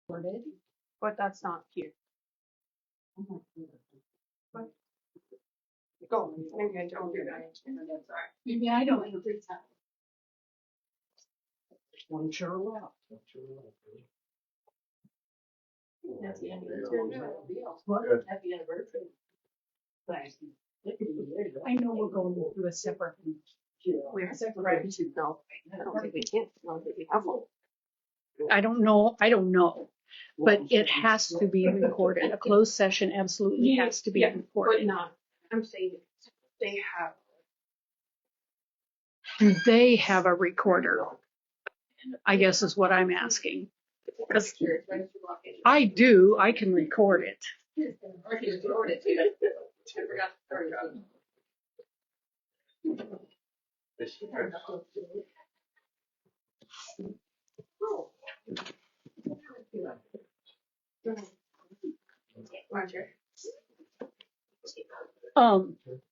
But that's not here. But go. Maybe I don't do that. Maybe I don't agree that. One chair left. That's the end of the What? Happy anniversary. Thanks. I know we're going through a separate. We're separate. No, I don't think we can. I don't think we have one. I don't know. But it has to be recorded. A closed session absolutely has to be recorded. But not, I'm saying they have. Do they have a recorder? I guess is what I'm asking. Because I do, I can record it. I can record it too. I forgot to turn it on.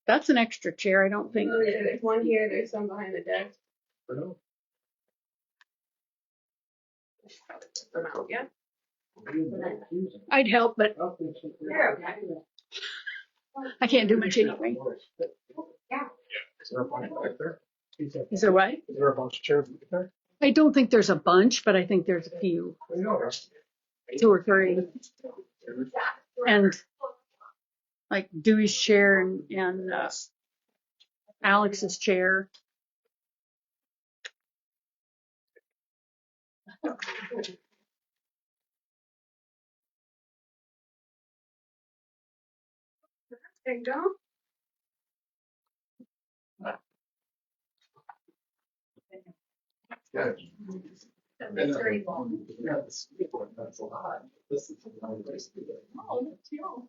That's an extra chair. I don't think. There's one here. There's some behind the desk. Yeah. I'd help, but I can't do much anyway. Is there a bunch back there? Is there what? Is there a bunch of chairs back there? I don't think there's a bunch, but I think there's a few. 2 or 3. And like Dewey's chair and Alex's chair. There you go. Yeah. That's very long. Yeah, this one, that's a lot. This is a long place to go. Oh, that's you.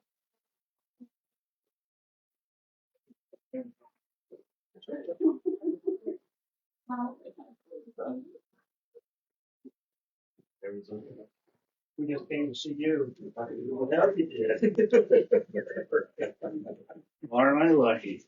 We just came to see you. Without you did. Aren't I lucky?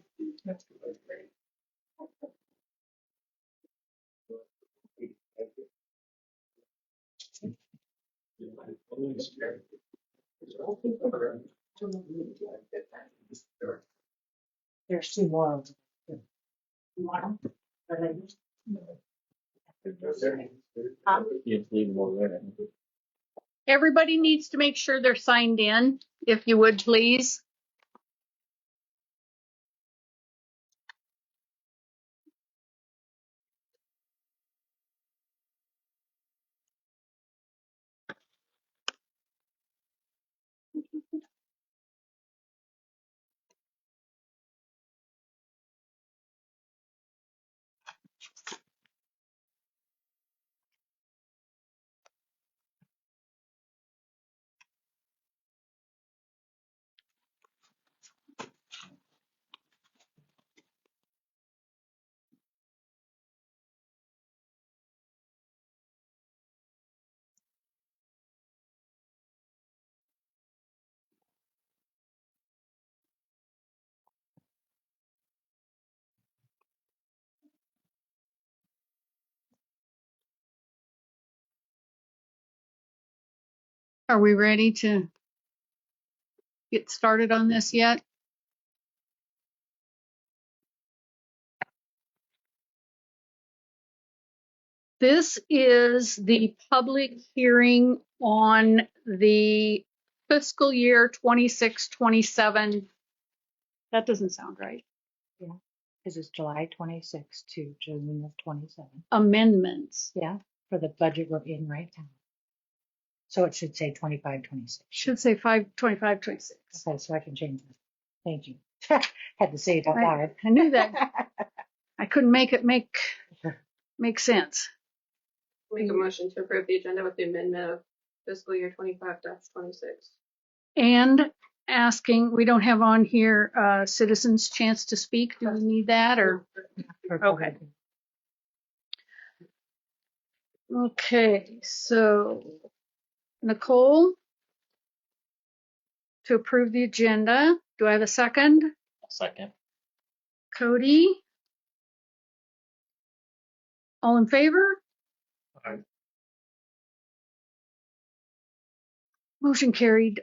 There's 2 more of them. Everybody needs to make sure they're signed in, if you would, please. Are we ready to get started on this yet? This is the public hearing on the fiscal year 26-27. That doesn't sound right. Yeah, because it's July 26th to June of 27. Amendments. Yeah, for the budget we're in right now. So it should say 25, 26. Should say 5/25/26. Okay, so I can change it. Thank you. Had to say it out loud. I knew that. I couldn't make it make sense. Make a motion to approve the agenda with the amendment of fiscal year 25-26. And asking, we don't have on here citizens' chance to speak. Do we need that or? Okay. Okay, so Nicole, to approve the agenda. Do I have a second? Second. Cody? All in favor? Aye. Motion carried.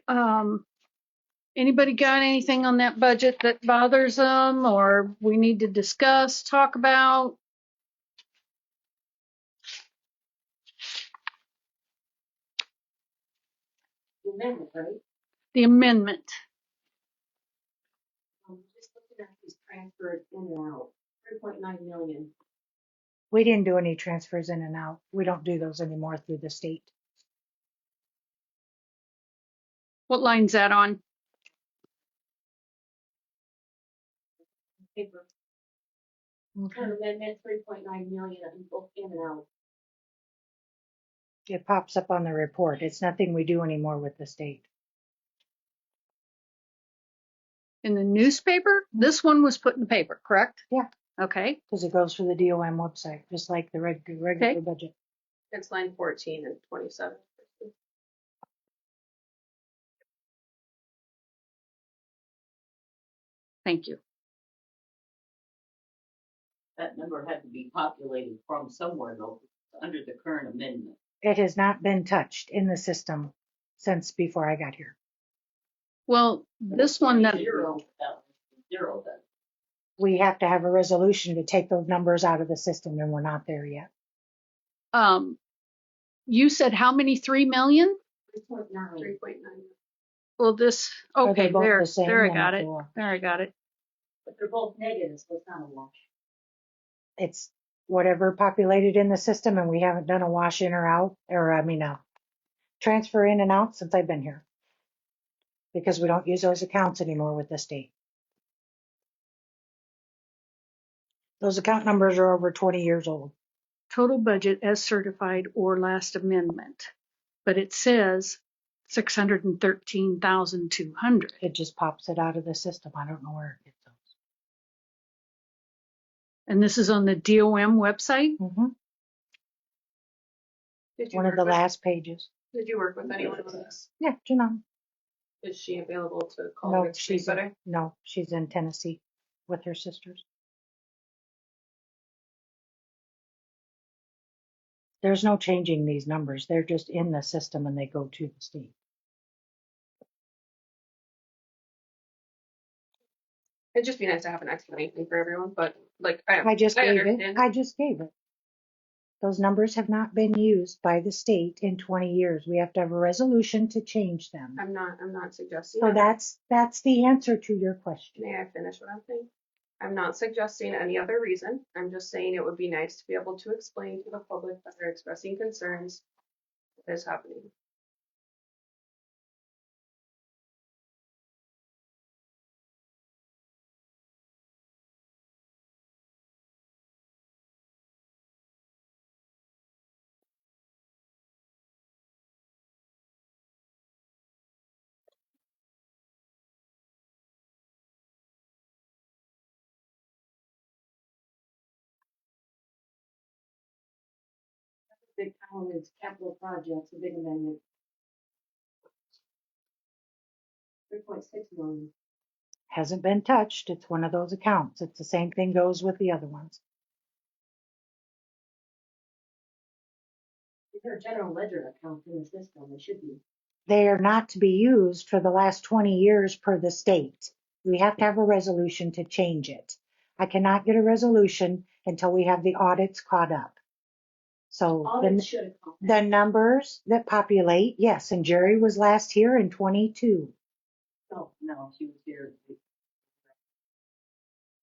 Anybody got anything on that budget that bothers them or we need to discuss, talk about? The amendment, right? The amendment. I'm just looking at these transfers in and out, 3.9 million. We didn't do any transfers in and out. We don't do those anymore through the state. What line's that on? Paper. Amendment 3.9 million both in and out. It pops up on the report. It's nothing we do anymore with the state. In the newspaper? This one was put in the paper, correct? Yeah. Okay. Because it goes through the DOM website, just like the regular Okay. budget. It's line 14 and 27. Thank you. That number had to be populated from somewhere though, under the current amendment. It has not been touched in the system since before I got here. Well, this one that, Zero then. We have to have a resolution to take those numbers out of the system, and we're not there yet. you said how many, 3 million? 3.9. 3.9. Well, this, Are they okay, both there, the same? there I Then got it. four. There I got it. But they're both negatives, so it's not a wash. It's whatever populated in the system, and we haven't done a wash in or out, or a transfer in and out since I've been here. Because we don't use those accounts anymore with the state. Those account numbers are over 20 years old. Total budget as certified or last amendment. But it says 613,200. It just pops it out of the system. I don't know where it gets those. And this is on the DOM website? Mm-hmm. Did you One of work the with- last pages. Did you work with anyone on this? Yeah, Janine. Is she available to call No, her to speak better? she's in Tennessee with her sisters. There's no changing these numbers. They're just in the system and they go to the state. It'd just be nice to have an explanation for everyone, but like I just gave understand. it. I just gave it. Those numbers have not been used by the state in 20 years. We have to have a resolution to change them. I'm not suggesting. So that. that's the answer to your question. May I finish what I'm saying? I'm not suggesting any other reason. I'm just saying it would be nice to be able to explain to the public that are expressing concerns what is happening. Big column is capital projects, a big amendment. 3.6 million. Hasn't been touched. It's one of those accounts. It's the same thing goes with the other ones. These are general ledger accounts in the system. They should be. They are not to be used for the last 20 years per the state. We have to have a resolution to change it. I cannot get a resolution until we have the audits caught up. So the numbers that populate, yes, and Jerry was last here in 22. No, she was here.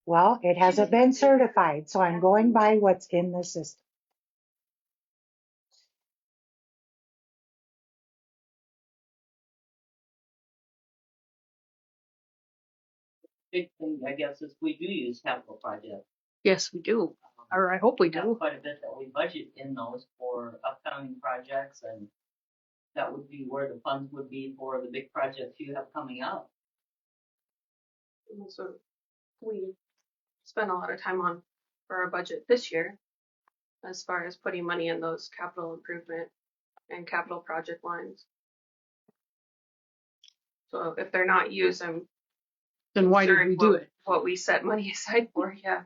Well, it hasn't been certified, so I'm going by what's in the system. Big thing, I guess, is we do use capital projects. Yes, we do. Or I hope we We have do. quite a bit that we budget in those for upcoming projects, and that would be where the funds would be for the big projects you have coming up. So we spent a lot of time on for our budget this year as far as putting money in those capital improvement and capital project lines. So if they're not used, I'm Then why did we concerned do it? what we set money aside for. Yeah.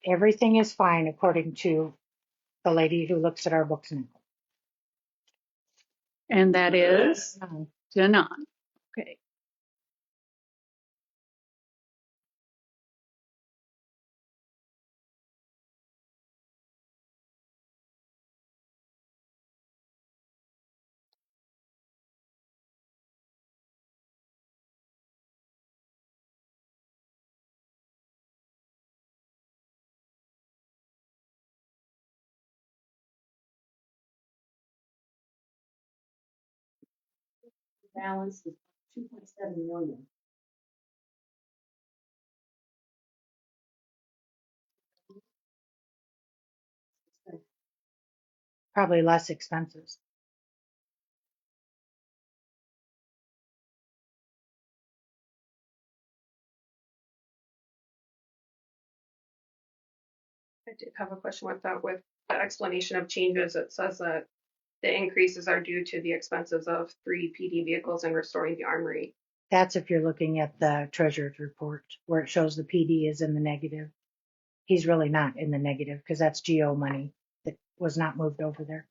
Everything is fine according to the lady who looks at our books now. And that is, to none. Okay. Balance is 2.7 million. Probably less expenses. I did have a question with that, with the explanation of changes. It says that the increases are due to the expenses of 3 PD vehicles and restoring the armory. That's if you're looking at the treasurer's report where it shows the PD is in the negative. He's really not in the negative because that's GO money that was not moved over there.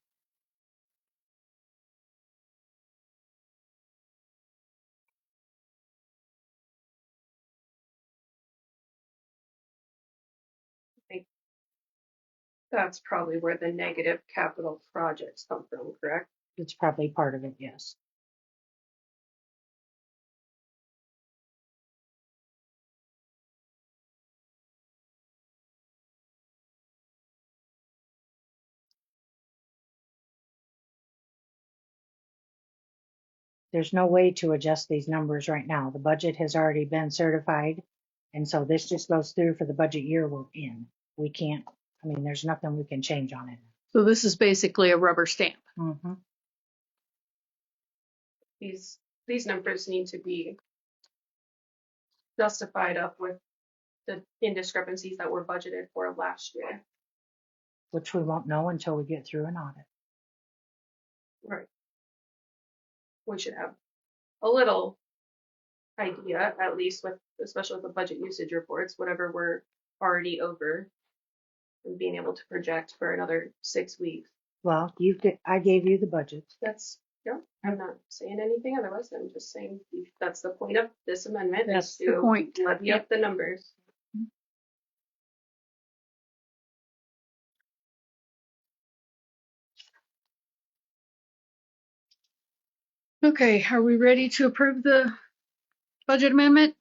I think that's probably where the negative capital projects come from, correct? It's probably part of it, yes. There's no way to adjust these numbers right now. The budget has already been certified. And so this just goes through for the budget year we're in. We can't, I mean, there's nothing we can change on it. So this is basically a rubber stamp. Mm-hmm. These numbers need to be justified up with the indiscrepancies that were budgeted for last year. Which we won't know until we get through an audit. Right. We should have a little idea, at least with, especially with the budget usage reports, whatever we're already over, and being able to project for another 6 weeks. Well, I gave you the budget. That's, yeah, I'm not saying anything otherwise. I'm just saying that's the point of this amendment. That's is the to point. levy up the numbers. Okay, are we ready to approve the budget amendment?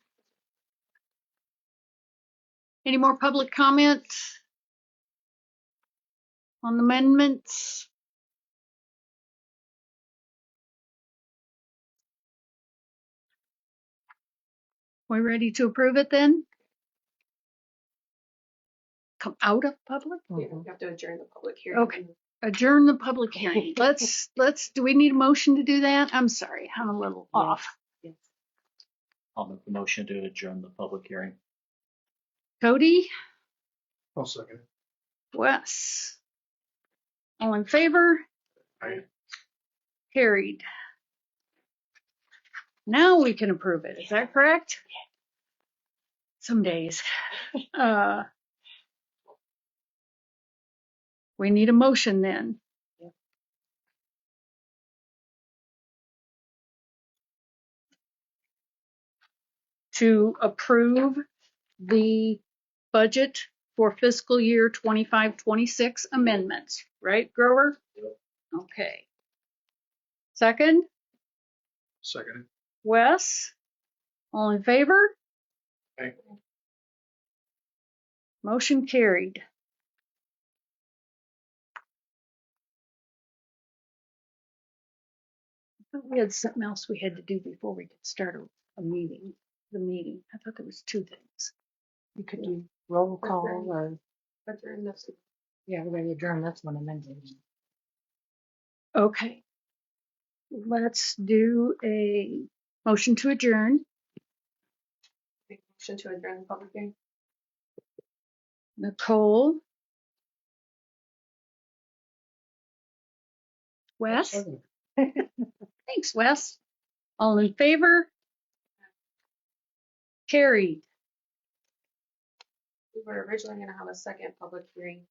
Any more public comments on the amendments? We ready to approve it then? Come out of public? You have to adjourn the public hearing. Okay. Adjourn the public hearing. Let's, do we need a motion to do that? I'm sorry, I'm a little off. Yes. I'll make the motion to adjourn the public hearing. Cody, I'll second it. Wes. All in favor? Aye. Carried. Now we can approve it. Is that correct? Some days. We need a motion then. To approve the budget for fiscal year 25-26 amendments, right, Grover? Yep. Okay. Second, Second. Wes. All in favor? Aye. Motion carried. I thought we had something else we had to do before we could start a meeting. The meeting. I thought there was 2 things. You could do roll call Adjourn. or, Adjourn this. yeah, we're going to adjourn this one and then do. Okay. Let's do a motion to adjourn. Motion to adjourn the public hearing. Nicole. Wes. Thanks, Wes. All in favor? Carried. We were originally going to have a second public hearing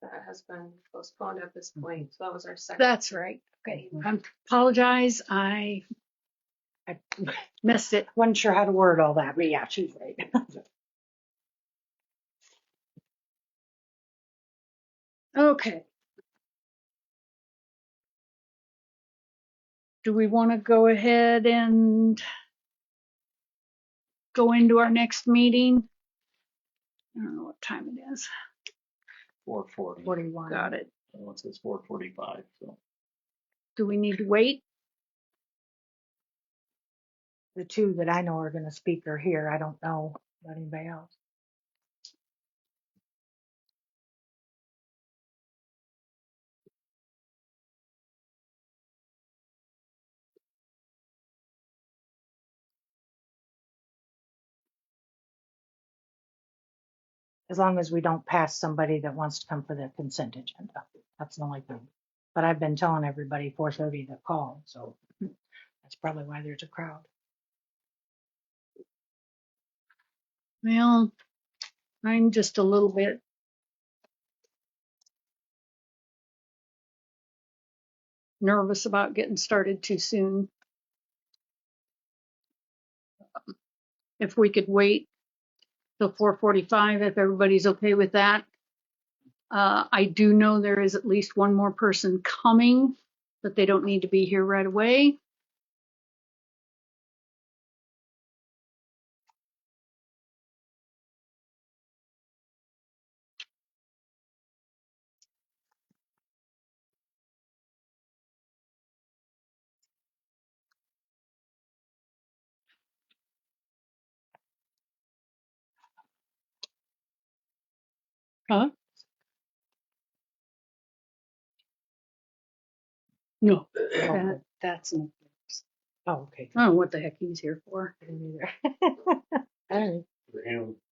that has been postponed at this point. So that was our second. That's right. Okay. I apologize. I I Missed it. wasn't sure how to word all that, but yeah, she's right. Okay. Do we want to go ahead and go into our next meeting? I don't know what time it is. 4:40. 41. Got it. It says 4:45, so. Do we need to wait? The two that I know are going to speak are here. I don't know about anybody else. As long as we don't pass somebody that wants to come for the consent agenda. That's the only thing. But I've been telling everybody 4:30 to call, so that's probably why there's a crowd. Well, I'm just a little bit nervous about getting started too soon. If we could wait till 4:45, if everybody's okay with that. I do know there is at least one more person coming, but they don't need to be here right away. Huh? No, that's no. Oh, okay. I don't know what the heck he's here for. All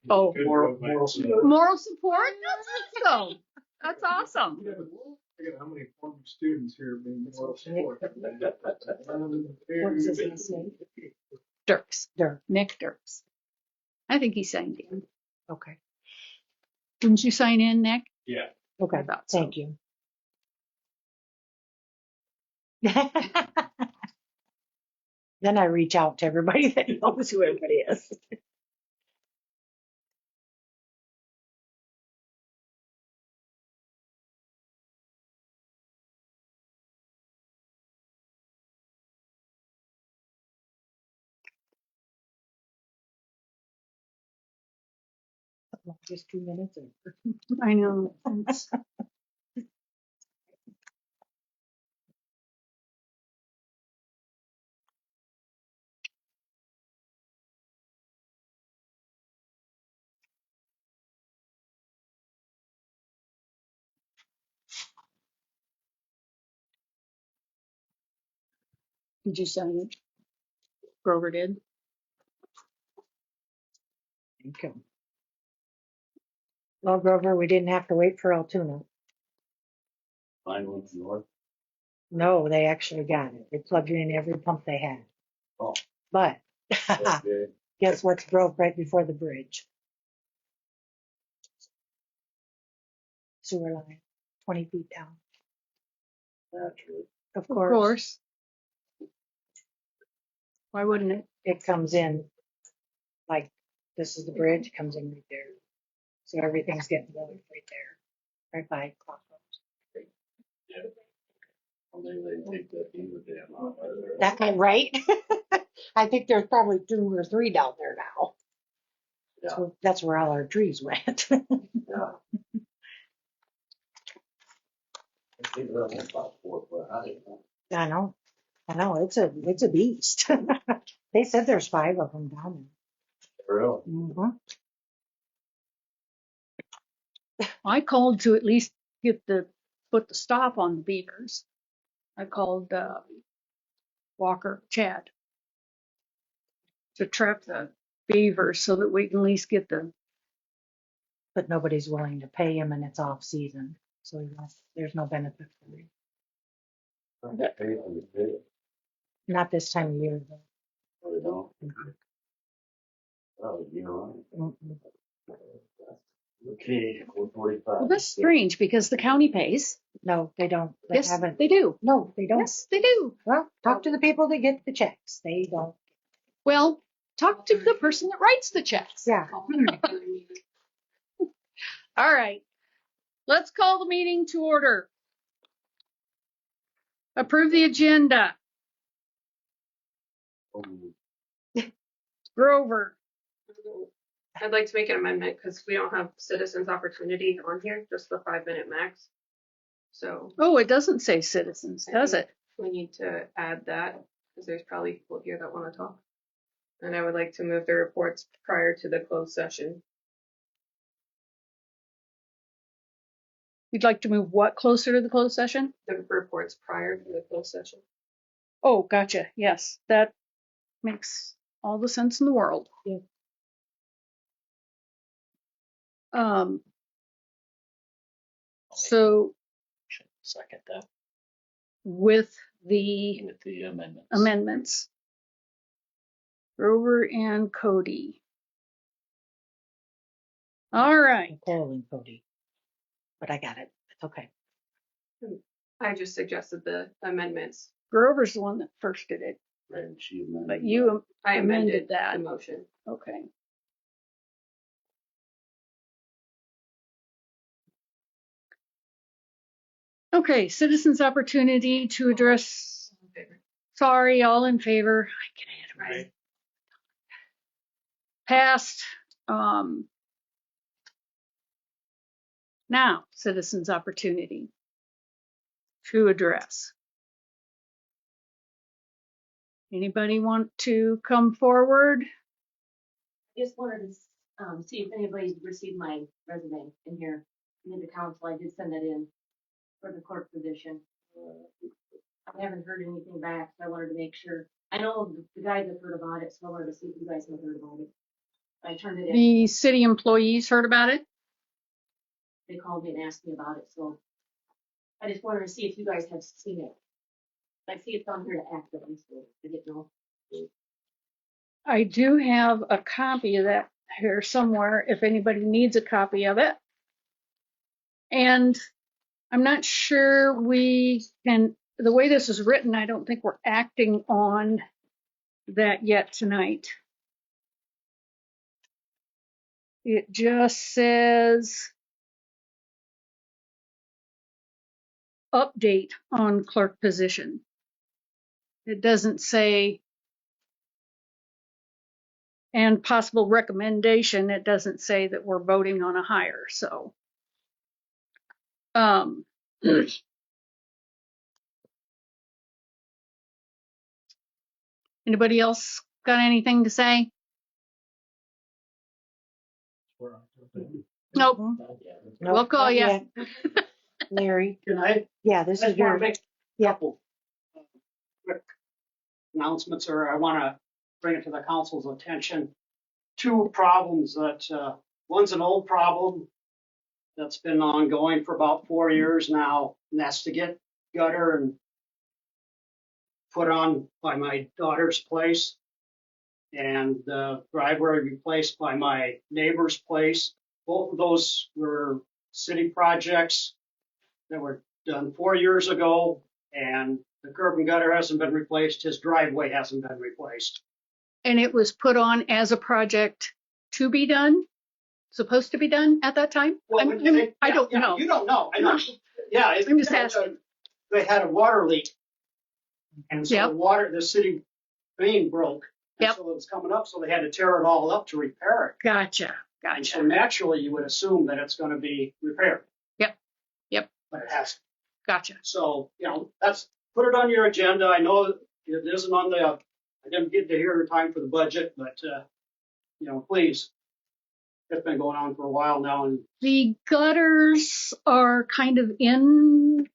Oh, Moral support. moral support? That's awesome. That's awesome. I got how many former students here being moral support? What was his last name? Dirks. Dirk. Nick Dirks. I think he signed in. Okay. Didn't you sign in, Nick? Yeah. Okay. I thought so. Thank you. Then I reach out to everybody that knows who everybody is. Just 2 minutes. I know. Did you sign it? Grover did. Okay. Well, Grover, we didn't have to wait for Altoona. Mine went north. No, they actually got it. They plugged in every pump they had. Oh. But Okay. guess what's broke right before the bridge? Sewer line, 20 feet down. That's true. Of Of course, course. Why wouldn't it? it comes in like this is the bridge, comes in right there. So everything's getting loaded right there, right by Crossroads. Yeah. Well, maybe they take that beaver dam off of there. That right? I think there's probably 2 or 3 down there now. Yeah. So that's where all our trees went. Yeah. I think they're only about 4 foot high. I know. It's a beast. They said there's 5 of them down Really? there. Mm-hmm. I called to at least put the stop on the beavers. I called Walker Chad to trap the beavers so that we can at least get the. But nobody's willing to pay him, and it's off season, so there's no benefit for him. Not this time of year, though. Oh, they don't? Oh, you know. Mm-mm. Okay, 4:45. Well, that's strange because the county pays. No, they don't. They Yes, haven't. they do. No, they don't. Yes, they do. Well, talk to the people that get the checks. They don't. Well, talk to the person that writes the checks. Yeah. All right. Let's call the meeting to order. Approve the agenda. Oh, Grover. I'd like to make an amendment because we don't have citizens' opportunity on here, just the 5-minute max. So Oh, it doesn't say citizens, does it? we need to add that because there's probably people here that want to talk. And I would like to move the reports prior to the closed session. You'd like to move what closer to the closed session? The reports prior to the closed session. Oh, gotcha. Yes, that makes all the sense in the world. Yeah. So second that with the with the amendments. amendments, Grover and Cody. All right. Nicole and Cody. But I got it. It's okay. I just suggested the amendments. Grover's the one that first did it, And she amended but you I amended amended that. the motion. Okay. Okay, citizens' opportunity to address. Sorry, all in favor. I get it right. Passed. Now, citizens' opportunity to address. Anybody want to come forward? Just wanted to see if anybody's received my resume in here, in the council. I did send that in for the clerk position. I haven't heard anything back, so I wanted to make sure. I know the guys have heard about it, so I wanted to see if you guys have heard about it. I turned it in. The city employees heard about it? They called me and asked me about it, so I just wanted to see if you guys have seen it. I see it's on here to actively, so I didn't know. I do have a copy of that here somewhere if anybody needs a copy of it. And I'm not sure we can, the way this is written, I don't think we're acting on that yet tonight. It just says update on clerk position. It doesn't say and possible recommendation. It doesn't say that we're voting on a hire. So anybody else got anything to say? Nope. Nope, We'll call not you. yet. Larry. Can I Yeah, this is just want your. to make a Yeah. couple quick announcements, or I want to bring it to the council's attention. Two problems that, one's an old problem that's been ongoing for about 4 years now, and that's to get gutter and put on by my daughter's place, and the driveway replaced by my neighbor's place. Both of those were city projects that were done 4 years ago, and the curb and gutter hasn't been replaced. His driveway hasn't been replaced. And it was put on as a project to be done, supposed to be done at that time? I don't know. You don't know. I know. Yeah. I'm just asking. They had a water leak. And so Yep. the city main broke. And Yep. so it was coming up, so they had to tear it all up to repair it. Gotcha. And so Gotcha. naturally, you would assume that it's going to be repaired. Yep. Yep. But it hasn't. Gotcha. So, put it on your agenda. I know it isn't on I didn't get to hear in time for the budget, but, please. It's been going on for a while now, and The gutters are kind of in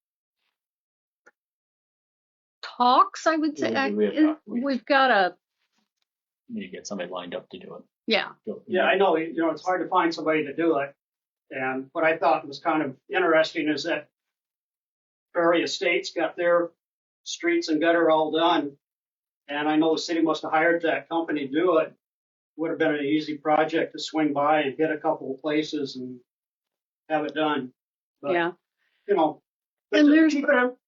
talks, I would say. Yeah, We've got a, You need to get somebody lined up to do it. yeah. yeah, I know, it's hard to find somebody to do it. And what I thought was kind of interesting is that Prairie Estates got their streets and gutter all done. And I know the city must have hired that company to do it. Would have been an easy project to swing by and hit a couple of places and have it done. But, Yeah. you know, And there's-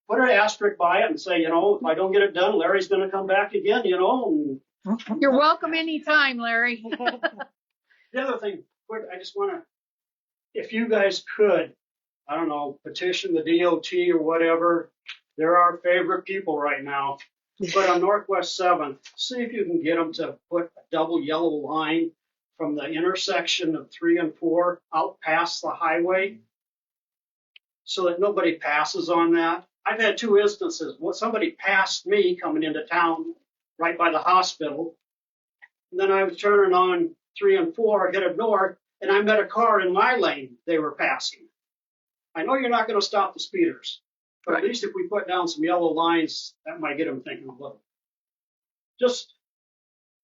put an asterisk by it and say, you know, if I don't get it done, Larry's gonna come back again, you know, and You're welcome anytime, Larry. the other thing, quick, I just wanna, if you guys could, I don't know, petition the DOT or whatever, they're our favorite people right now. But on Northwest 7th, see if you can get them to put a double yellow line from the intersection of 3 and 4 out past the highway so that nobody passes on that. I've had 2 instances. Somebody passed me coming into town right by the hospital. And then I was turning on 3 and 4, headed north, and I met a car in my lane they were passing. I know you're not going to stop the speeders, but at least if we put down some yellow lines, that might get them thinking a little. Just,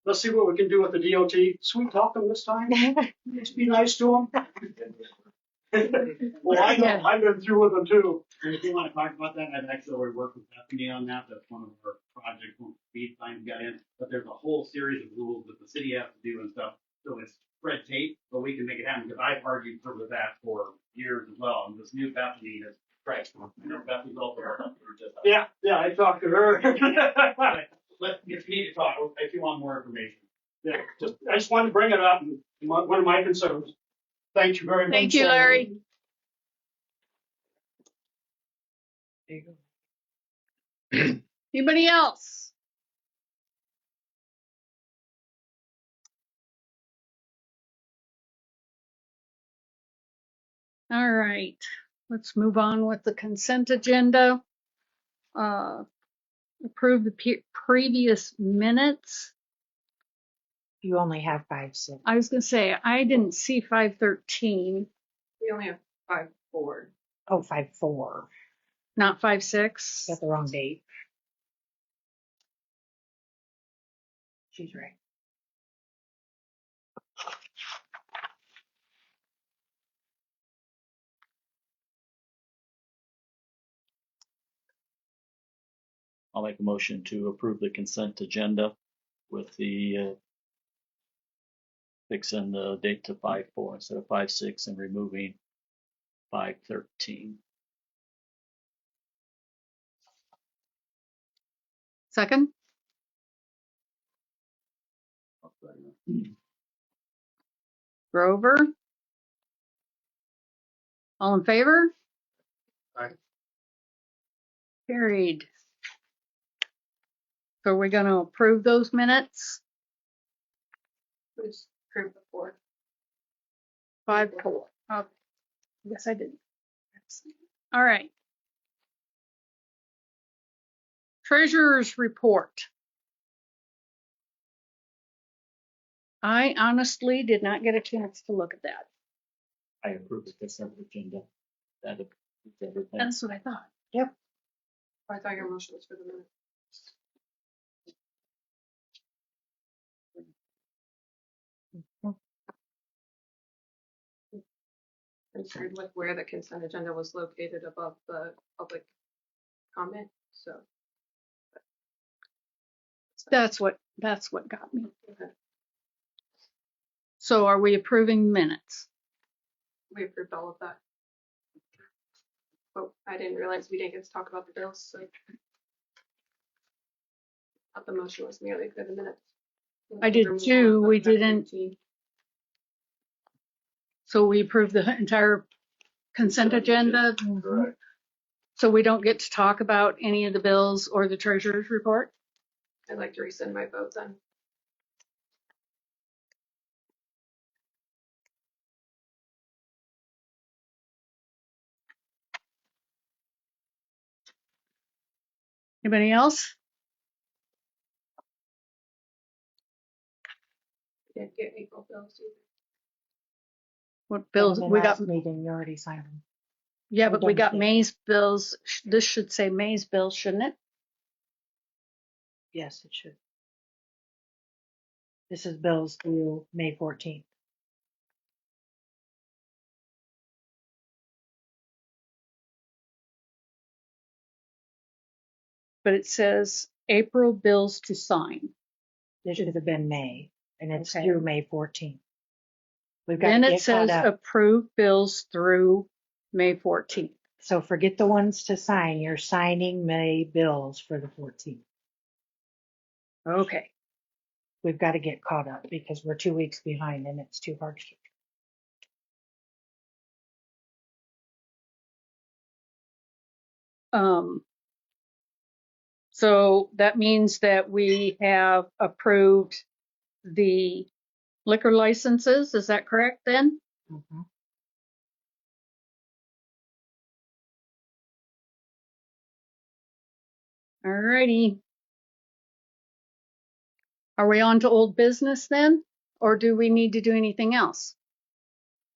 let's see what we can do with the DOT. Sweet talk them this time. Just be nice to them. Well, I know, I've been through with them too. And if you want to talk about that, I've actually already worked with Bethany on that. That's one of our projects when speed signs got in. But there's a whole series of rules that the city has to do and stuff. So it's red tape, but we can make it happen because I've argued for that for years as well. And this new Bethany is right. I know Bethany's also just Yeah, I talked to her. if you need to talk, if you want more information. Yeah, I just wanted to bring it up and one of my concerns. Thank you very much. Thank you, Larry. Anybody else? All right, let's move on with the consent agenda. Approve the previous minutes. You only have 5-6. I was gonna say, I didn't see 513, We only have 5-4. Oh, 5-4. not 5-6. Got the wrong date. She's right. I'll make a motion to approve the consent agenda with the fixing the date to 5-4 instead of 5-6 and removing 513. Second, Grover. All in favor? Aye. Carried. So we're gonna approve those minutes? We just approved the 4. 5-4. Oh, yes, I didn't. All right. Treasurer's report. I honestly did not get a chance to look at that. I approve the consent agenda. That approves everything. That's what I thought. I thought your motion was for the minute. Concerned with where the consent agenda was located above the public comment, so. That's what got me. Okay. So are we approving minutes? We approved all of that. Oh, I didn't realize we didn't get to talk about the bills, so. Thought the motion was merely for the minutes. I did Removal too. of We Amendment didn't. 13. So we approved the entire consent agenda. Correct. So we don't get to talk about any of the bills or the treasurer's report? I'd like to rescind my vote then. Anybody else? Didn't get April bills either. What bills? In the We got, last meeting, you already signed them. yeah, but we got done. May's bills. This should say May's bills, shouldn't it? Yes, it should. This is bills through May 14th. But it says April bills to sign. This should have been May, and it's Okay. through May 14th. We've got to Then it get caught says up. approve bills through May 14th. So forget the ones to sign. You're signing May bills for the 14th. Okay. We've got to get caught up because we're 2 weeks behind and it's too hard to keep. So that means that we have approved the liquor licenses. Is that correct then? Mhm. All righty. Are we on to old business then? Or do we need to do anything else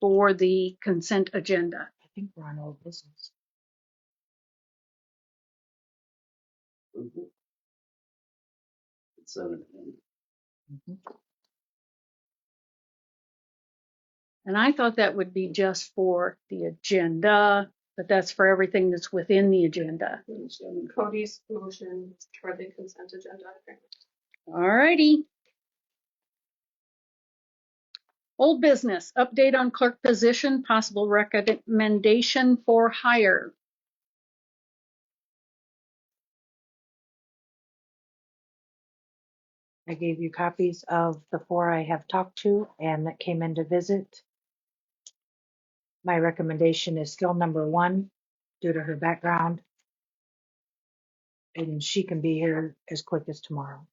for the consent agenda? I think we're on old business. Mhm. And I thought that would be just for the agenda, but that's for everything that's within the agenda. Cody's motion for the consent agenda. All righty. Old business, update on clerk position, possible recommendation for hire. I gave you copies of the 4 I have talked to and that came in to visit. My recommendation is still number 1 due to her background. And she can be here as quick as tomorrow.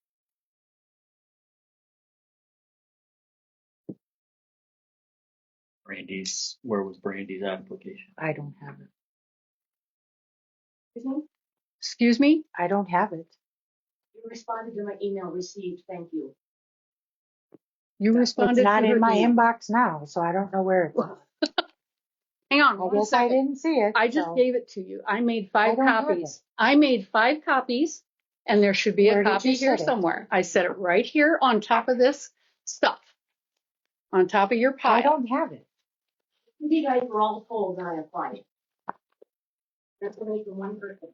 Where was Brandy's application? I don't have it. Excuse me? I don't have it. You responded to my email received, thank you. You responded It's not to her in my email. inbox now, so I don't know where it's at. Hang on I one guess I second. didn't see it. I just so gave it to you. I made I 5 don't have copies. I made 5 copies and there should be Where a did copy you here set it? somewhere. I set it right here on top of this stuff. On top of your pile. I don't have it. You guys were all told that I applied. That's only for one person.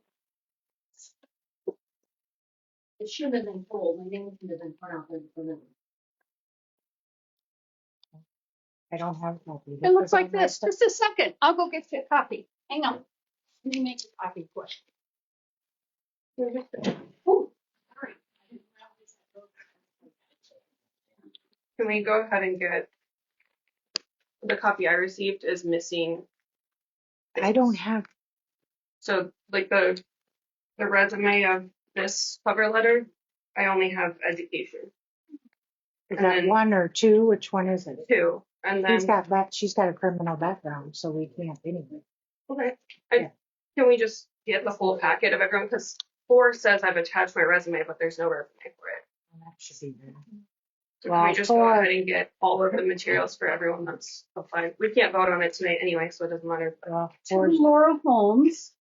It should have been told, my name should have been put out there for them. I don't have a copy. It looks like this. Just a second. I'll go get you a copy. Hang on. Let me make a copy quick. Ooh, sorry. Can we go ahead and get the copy I received is missing? I don't have. So like the resume of this cover letter, I only have education. Is And that then 1 or 2? Which one is it? 2. And She's then got a criminal background, so we can't anyway. okay. Yeah. Can we just get the full packet of everyone? Because 4 says I've attached my resume, but there's no resume for it. That should be there. So Well, can we just go 4 ahead and get all of the materials for everyone? That's fine. We can't vote on it tonight anyway, so it doesn't matter. Well, To 4 Laura Holmes,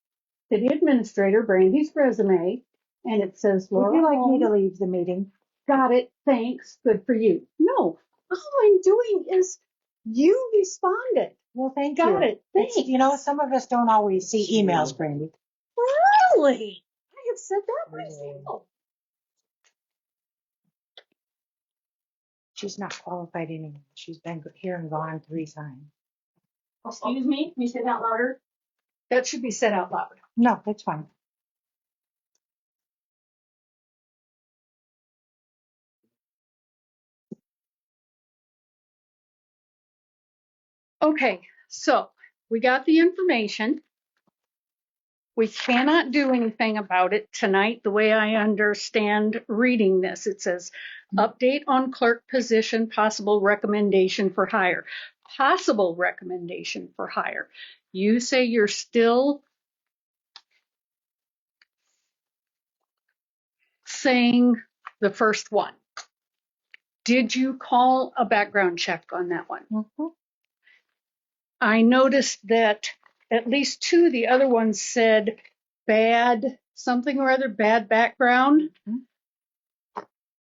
city administrator, Brandy's resume, and it says would Laura you like Holmes. me to leave the meeting? Got it. Thanks. Good for you. No, all I'm doing is you responded. Well, thank you. Got it. It's, Thanks. some of us don't always see emails, Brandy. Really? I have said that myself. She's not qualified anymore. She's been here and gone 3 times. Excuse me, can you say that louder? That should be said out loud. No, that's fine. Okay, so we got the information. We cannot do anything about it tonight. The way I understand reading this, it says update on clerk position, possible recommendation for hire. Possible recommendation for hire. You say you're still saying the first one. Did you call a background check on that one? Mm-hmm. I noticed that at least 2 of the other ones said bad something or other, bad background. Mm-hmm.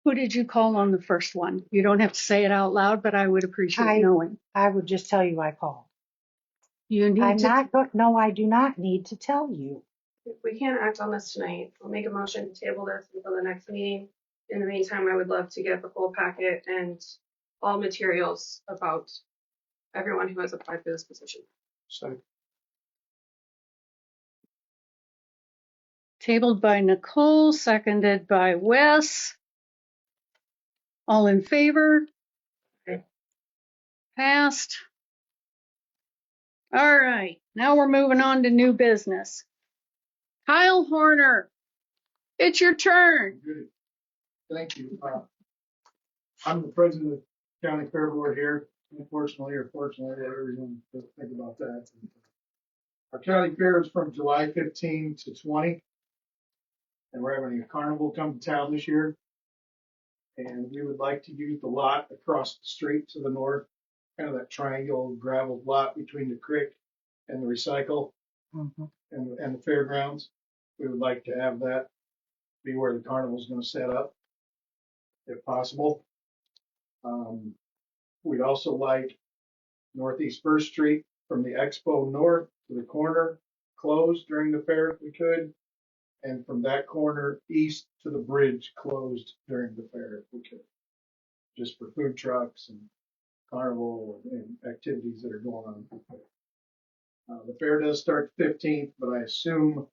Who did you call on the first one? You don't have to say it out loud, but I would appreciate knowing. I would just tell you I called. You need No, I do not need to tell you. If we can't act on this tonight, I'll make a motion to table this until the next meeting. In the meantime, I would love to get the full packet and all materials about everyone who has applied for this position. So Tabled by Nicole, seconded by Wes. All in favor? Passed. All right, now we're moving on to new business. Kyle Horner, it's your turn. Good. Thank you. I'm the president of the county fair board here. Unfortunately or fortunately, everyone doesn't think about that. Our county fair is from July 15 to 20. And we're having a carnival come to town this year. And we would like to use the lot across the street to the north, kind of that triangle gravel lot between the creek and the recycle and the fairgrounds. We would like to have that be where the carnival is going to set up, if possible. We'd also like Northeast First Street from the Expo north to the corner closed during the fair if we could. And from that corner east to the bridge closed during the fair if we could. Just for food trucks and carnival and activities that are going on. The fair does start the 15th, but I assume,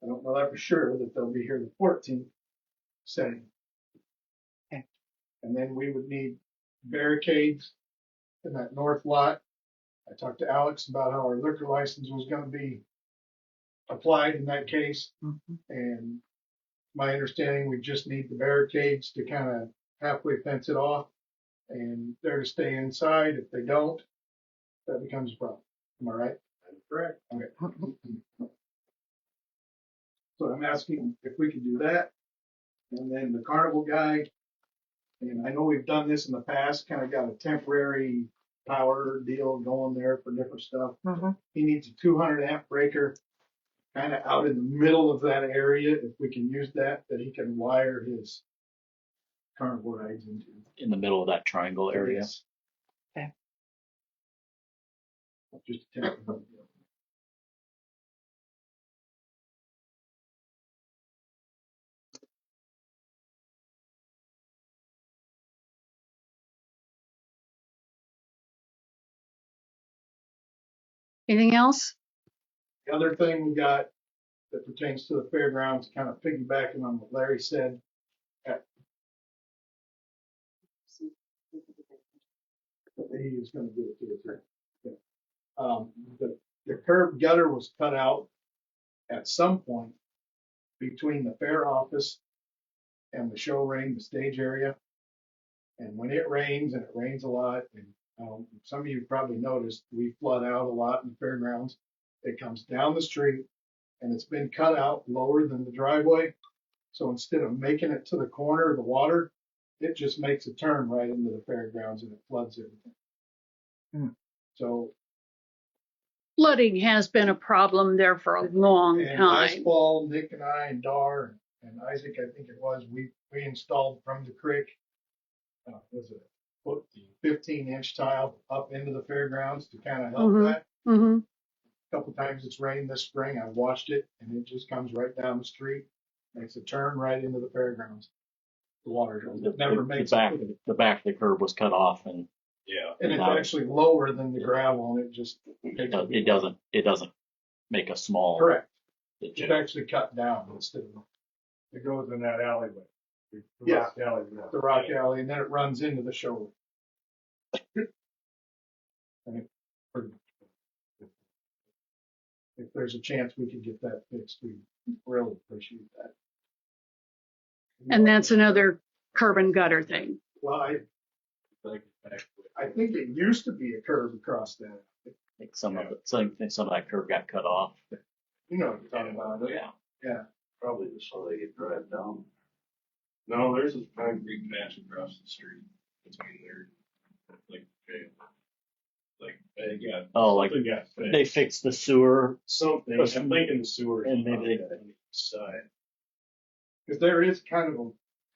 I don't know that for sure, that they'll be here the 14th setting. Okay. And then we would need barricades in that north lot. I talked to Alex about how our liquor license was going to be applied in that case. And my understanding, we just need the barricades to kind of halfway fence it off. And they're to stay inside. If they don't, that becomes a problem. Am I right? That's correct. Okay. So I'm asking if we can do that. And then the carnival guy, and I know we've done this in the past, kind of got a temporary power deal going there for different stuff. He needs a 200 amp breaker kind of out in the middle of that area. If we can use that he can wire his carnival rides into. In the middle of that triangle area. Yes. Okay. Just a temporary deal. Anything else? The other thing we got that pertains to the fairgrounds, kind of piggybacking on what Larry said. He was going to do it to us. Yeah. The curb gutter was cut out at some point between the fair office and the show ring, the stage area. And when it rains, and it rains a lot, and some of you probably noticed, we flood out a lot in the fairgrounds. It comes down the street, and it's been cut out lower than the driveway. So instead of making it to the corner of the water, it just makes a turn right into the fairgrounds, and it floods everything. So Flooding has been a problem there for a long and time. last fall, Nick and I and Dar and Isaac, I think it was, we installed from the creek, was it 15-inch tile up into the fairgrounds to kind of help that. A couple times it's rained this spring. I've watched it, and it just comes right down the street, makes a turn right into the fairgrounds. The water never makes it. The back of the curb was cut off, and And it's actually lower than the gravel, and it just it doesn't make a small. Correct. It's actually cut down instead of. It goes in that alleyway. Yeah, Alleyway. the rock alley, and then it runs into the show. And if there's a chance we could get that fixed, we really appreciate that. And that's another curb and gutter thing. Well, I think it used to be a curve across that. I think some of that curb got cut off. You know what you're talking about. Yeah. Yeah. Probably just so they could drive down. No, there's a concrete patch across the street between there, like jail. Like they got. Oh, like something got fixed. they fixed the sewer. Something. I'm thinking the sewer. And maybe on the side. Because there is kind of a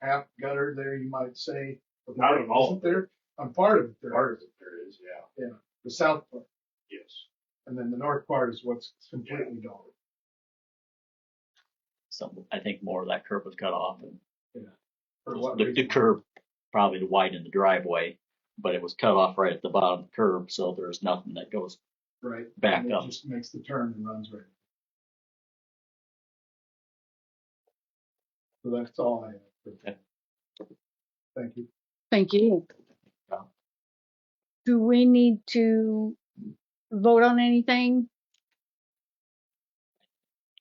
half gutter there, you might say. Not at all. Isn't there? On part of it there. Part of it there is, yeah. Yeah. The south part. Yes. And then the north part is what's completely gone. I think more of that curb was cut off, and For what the reason? curb probably widened the driveway, but it was cut off right at the bottom of the curb, so there's nothing that goes Right. back And up. it just makes the turn and runs right. So that's all I have. Okay. Thank you. Thank you. Yeah. Do we need to vote on anything?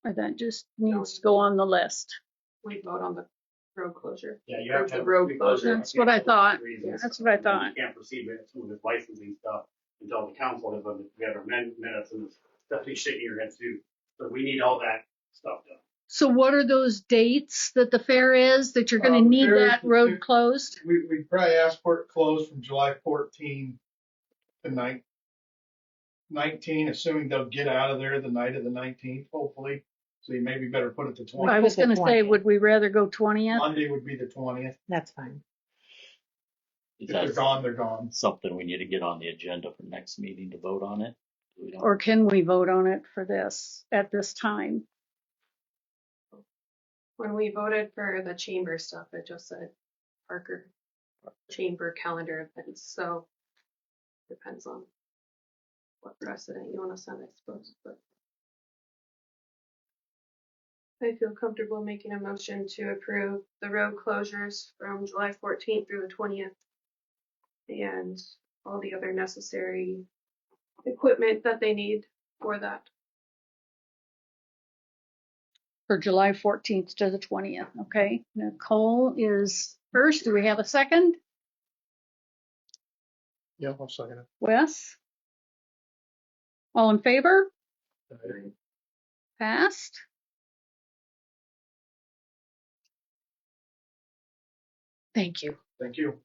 Or that just needs to go on the list? We vote on the road closure. Yeah, you have to The have. road closure. That's what I thought. Reasons. That's what I thought. You can't proceed with some of this licensing stuff until the council has put together minutes and stuff you shaking your head to. So we need all that stuff done. So what are those dates that the fair is, that you're gonna The need fair is that the road fif- closed? We probably asked for it closed from July 14 to 19, assuming they'll get out of there the night of the 19th, hopefully. So you maybe better put it to 20. I was Put the gonna say, 20th. would we rather go 20th? Monday would be the 20th. That's fine. Is If they're that gone, they're gone. something we need to get on the agenda for next meeting to vote on it? We don't- Or can we vote on it for this, at this time? When we voted for the chamber stuff, it just said Parker chamber calendar events, so depends on what precedent you want to set, I suppose, but I feel comfortable making a motion to approve the road closures from July 14th through the 20th and all the other necessary equipment that they need for that. For July 14th to the 20th, okay? Nicole is first. Do we have a second? Yeah, I'll second it. Wes? All in favor? Passed? Thank you. Thank you.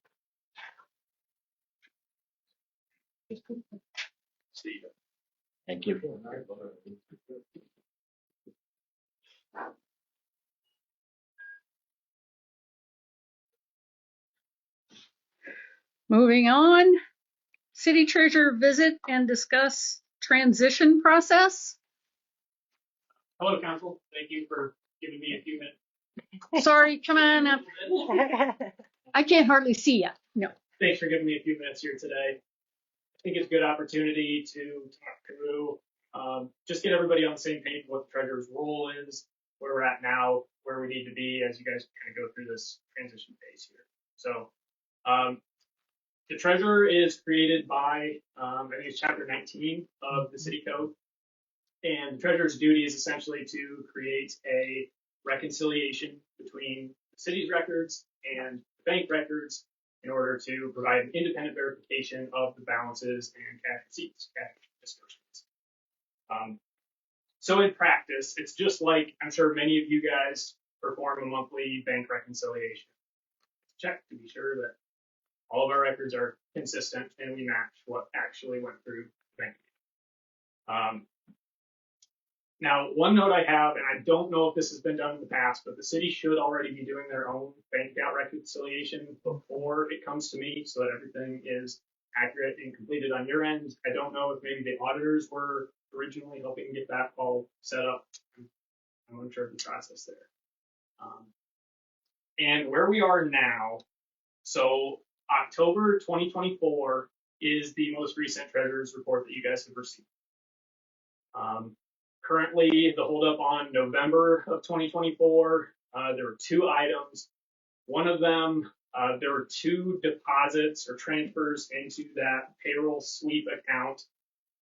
Steve. Thank you. Moving on, city treasurer visit and discuss transition process. Hello, council. Thank you for giving me a few minutes. Sorry, come on up. I can't hardly see you. No. Thanks for giving me a few minutes here today. I think it's a good opportunity to talk through, just get everybody on the same page what the treasurer's role is, where we're at now, where we need to be as you guys kind of go through this transition phase here. So the treasurer is created by, I think it's chapter 19 of the city code. And the treasurer's duty is essentially to create a reconciliation between the city's records and the bank records in order to provide an independent verification of the balances and cash receipts, cash disbursements. So in practice, it's just like I'm sure many of you guys perform a monthly bank reconciliation. Check to be sure that all of our records are consistent and we match what actually went through the bank. Now, one note I have, and I don't know if this has been done in the past, but the city should already be doing their own bank account reconciliation before it comes to me so that everything is accurate and completed on your end. I don't know if maybe the auditors were originally helping get that all set up. I'm unsure of the process there. And where we are now, so October 2024 is the most recent treasurer's report that you guys have received. Currently, the holdup on November of 2024, there were two items. One of them, there were two deposits or transfers into that payroll sweep account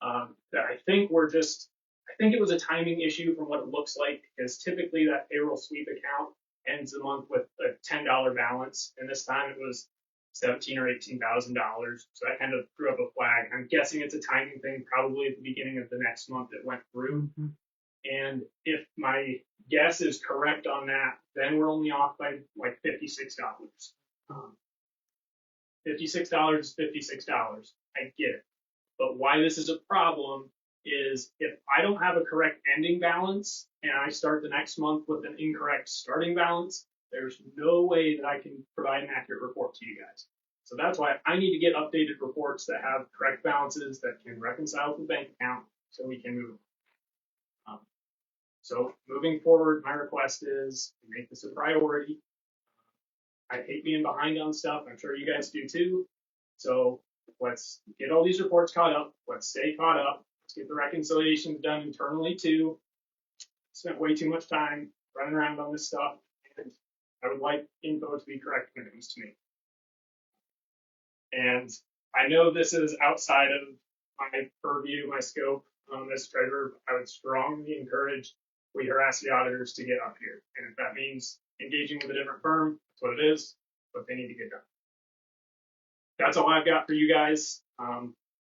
that I think were just, I think it was a timing issue from what it looks like, because typically that payroll sweep account ends the month with a $10 balance, and this time it was $17,000 or $18,000. So that kind of threw up a flag. I'm guessing it's a timing thing. Probably at the beginning of the next month it went through. Mm-hmm. And if my guess is correct on that, then we're only off by like $56. $56 is $56. I get it. But why this is a problem is if I don't have a correct ending balance and I start the next month with an incorrect starting balance, there's no way that I can provide an accurate report to you guys. So that's why I need to get updated reports that have correct balances that can reconcile with the bank account so we can move on. So moving forward, my request is to make this a priority. I hate being behind on stuff. I'm sure you guys do too. So let's get all these reports caught up. Let's stay caught up. Let's get the reconciliations done internally too. Spent way too much time running around on this stuff, and I would like info to be correct when it comes to me. And I know this is outside of my purview, my scope as treasurer. I would strongly encourage we harass the auditors to get up here. And if that means engaging with a different firm, that's what it is, but they need to get done. That's all I've got for you guys.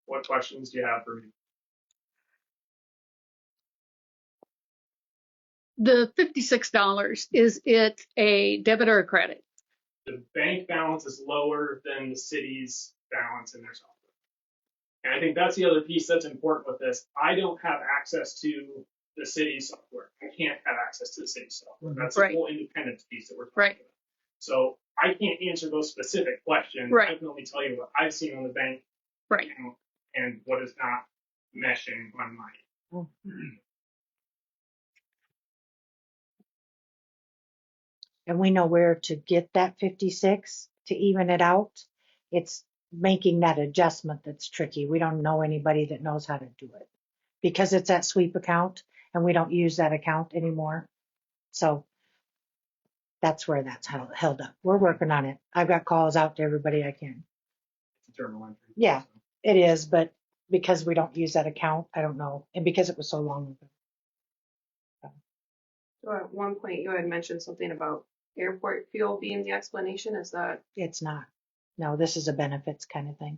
What questions do you have for me? The $56, is it a debit or a credit? The bank balance is lower than the city's balance in their software. And I think that's the other piece that's important with this. I don't have access to the city's software. I can't have access to the city's software. That's Right. the whole independent piece that we're talking Right. about. So I can't answer those specific questions. Right. I can only tell you what I've seen on the bank Right. account and what is not meshing on my. And we know where to get that 56 to even it out. It's making that adjustment that's tricky. We don't know anybody that knows how to do it because it's that sweep account and we don't use that account anymore. So that's where that's held up. We're working on it. I've got calls out to everybody I can. It's a journal entry. Yeah, it is, but because we don't use that account, I don't know. And because it was so long ago. So at one point you had mentioned something about airport fuel being the explanation. Is that, It's not. No, this is a benefits kind of thing.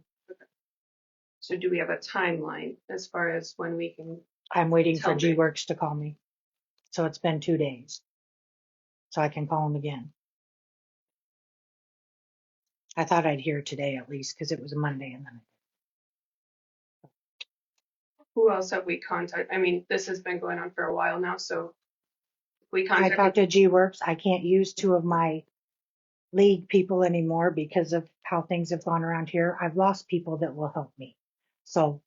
so do we have a timeline as far as when we can? I'm waiting for Tell me. G-Works to call me. So it's been 2 days. So I can call them again. I thought I'd hear today at least because it was a Monday and then. Who else have we contacted? I mean, this has been going on for a while now, so we I talked contacted. to G-Works. I can't use 2 of my league people anymore because of how things have gone around here. I've lost people that will help me. So,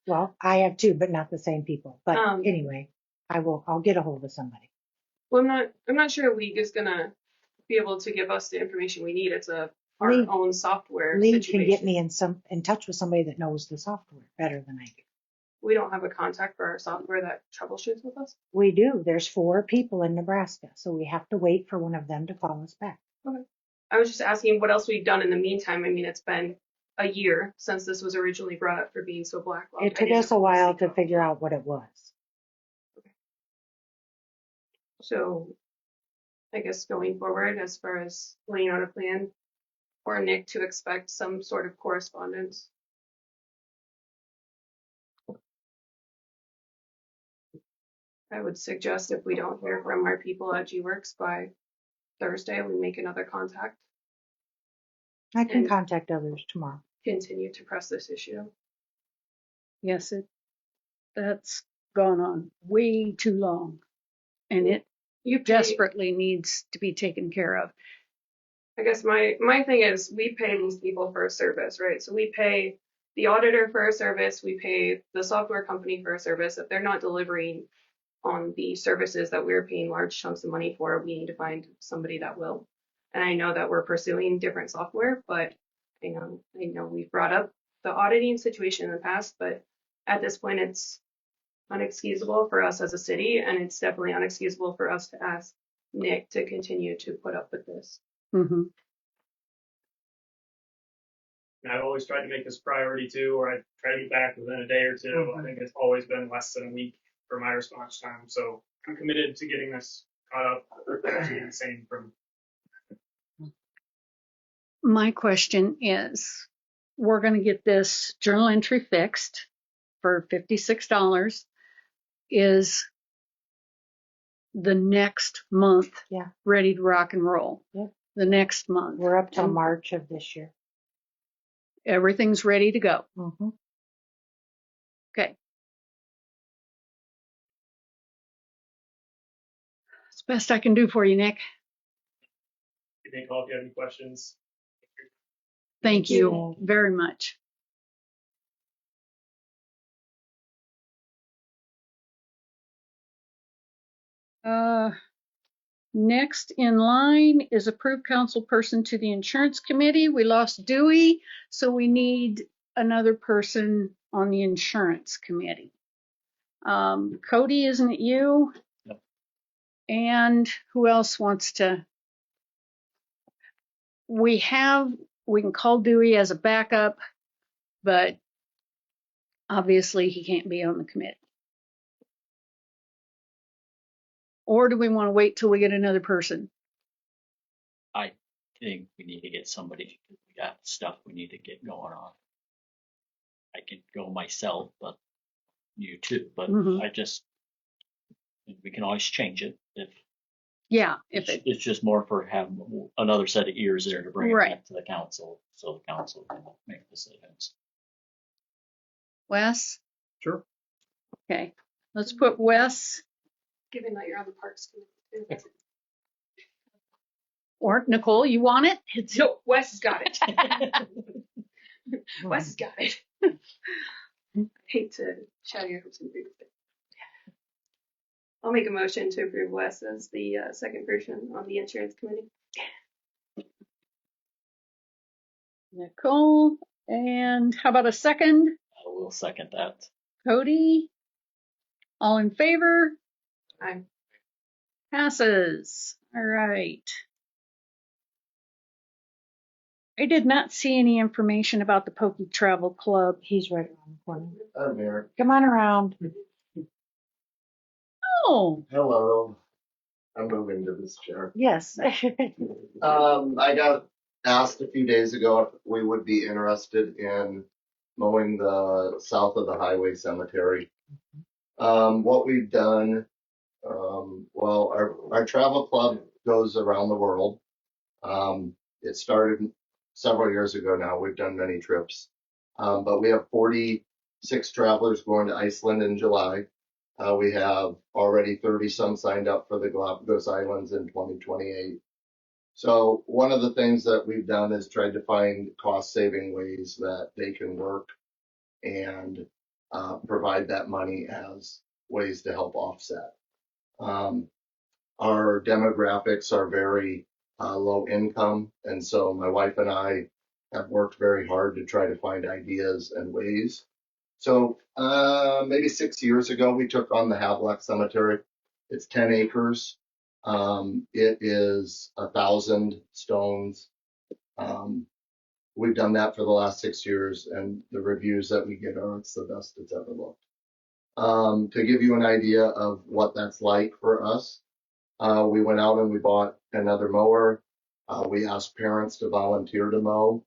well, I have 2, but not the same people. But anyway, I'll get a hold of somebody. Well, I'm not sure League is gonna be able to give us the information we need. It's our League- own software League situation. can get me in touch with somebody that knows the software better than I do. We don't have a contact for our software that troubleshoots with us. We do. There's 4 people in Nebraska, so we have to wait for one of them to call us back. Okay. I was just asking what else we've done in the meantime. I mean, it's been a year since this was originally brought up for being so blacklogged. It took us a while to figure out what it was. So I guess going forward, as far as laying out a plan for Nick to expect some sort of correspondence. I would suggest if we don't hear from our people at G-Works by Thursday, we make another contact, I can And- contact others tomorrow. continue to press this issue. Yes, that's gone on way too long. And it You pay, desperately needs to be taken care of. I guess my thing is we pay these people for a service, right? So we pay the auditor for a service, we pay the software company for a service. If they're not delivering on the services that we're paying large chunks of money for, we need to find somebody that will. And I know that we're pursuing different software, but I know we've brought up the auditing situation in the past, but at this point it's unexcusable for us as a city, and it's definitely unexcusable for us to ask Nick to continue to put up with this. Mm-hmm. And I've always tried to make this a priority too, or I try to get back within a day or 2. I think it's always been less than a week for my response time. So I'm committed to getting this caught up. The same from. My question is, we're going to get this journal entry fixed for $56. Is the next month Yeah. ready to rock and roll? Yep. The next month. We're up till And March of this year. everything's ready to go. Mm-hmm. Okay. It's the best I can do for you, Nick. Give me a call if you have any questions. Thank you very much. Next in line is approved council person to the insurance committee. We lost Dewey, so we need another person on the insurance committee. Cody, isn't it you? Yep. And who else wants to? We can call Dewey as a backup, but obviously he can't be on the committee. Or do we want to wait till we get another person? I think we need to get somebody. We got stuff we need to get going on. I can go myself, but you too. But Mhm. we can always change it if Yeah, it's just more for having another set of ears there to bring it Right. back to the council, so the council can make decisions. Wes? Sure. Okay, let's put Wes Given that you're on the Parks Committee too. or Nicole. You want it? No, Wes has got it. Wes has got it. I hate to shatter your hopes and dreams. I'll make a motion to approve Wes as the second person on the insurance committee. Nicole, and how about a second? I will second that. Cody? All in favor? Aye. Passes. All right. I did not see any information about the Pokey Travel Club. He's right around the corner. I'm here. Come on around. Oh, Hello. I'm moving to this chair. Yes. I got asked a few days ago if we would be interested in mowing the south of the highway cemetery. What we've done, well, our travel club goes around the world. It started several years ago now. We've done many trips. But we have 46 travelers going to Iceland in July. We have already 30 some signed up for the Galapagos Islands in 2028. So one of the things that we've done is tried to find cost saving ways that they can work and provide that money as ways to help offset. Our demographics are very low income, and so my wife and I have worked very hard to try to find ideas and ways. So maybe 6 years ago, we took on the Havelock Cemetery. It's 10 acres. It is 1,000 stones. We've done that for the last 6 years, and the reviews that we get are it's the best it's ever looked. To give you an idea of what that's like for us, we went out and we bought another mower. We asked parents to volunteer to mow.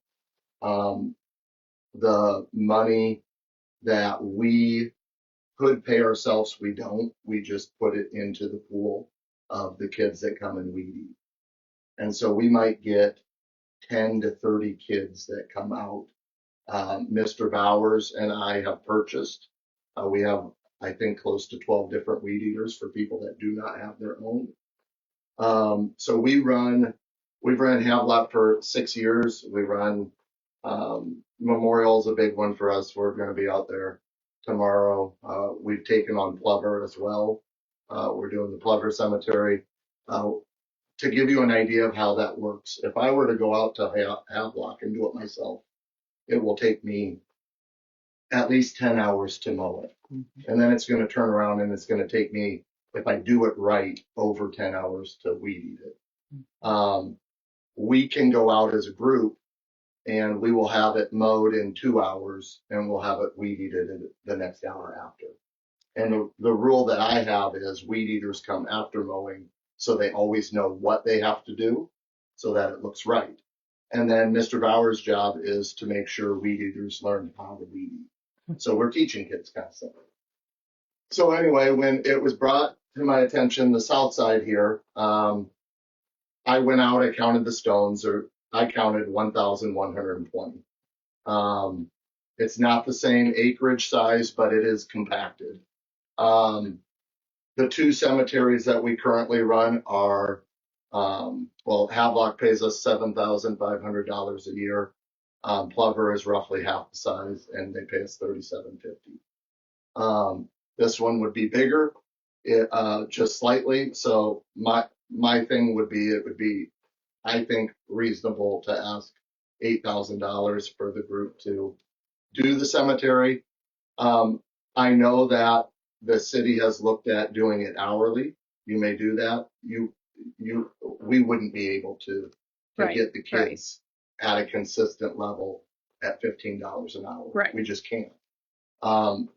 The money that we could pay ourselves, we don't. We just put it into the pool of the kids that come and weed eat. And so we might get 10 to 30 kids that come out. Mr. Bowers and I have purchased. We have, I think, close to 12 different weed eaters for people that do not have their own. So we've ran Havelock for 6 years. We run Memorial's a big one for us. We're going to be out there tomorrow. We've taken on Plover as well. We're doing the Plover Cemetery. To give you an idea of how that works, if I were to go out to Havelock and do it myself, it will take me at least 10 hours to mow it. And then it's going to turn around and it's going to take me, if I do it right, over 10 hours to weed eat it. We can go out as a group and we will have it mowed in 2 hours and we'll have it weed eated the next hour after. And the rule that I have is weed eaters come after mowing so they always know what they have to do so that it looks right. And then Mr. Bauer's job is to make sure weed eaters learn how to weed eat. So we're teaching kids constantly. So anyway, when it was brought to my attention, the south side here, I went out, I counted the stones, or I counted 1,120. It's not the same acreage size, but it is compacted. The two cemeteries that we currently run are, well, Havelock pays us $7,500 a year. Plover is roughly half the size, and they pay us $3,750. This one would be bigger, just slightly. So my thing would be, it would be, I think, reasonable to ask $8,000 for the group to do the cemetery. I know that the city has looked at doing it hourly. You may do that. We wouldn't be able to Right, get the right. kids at a consistent level at $15 an hour. Right. We just can't.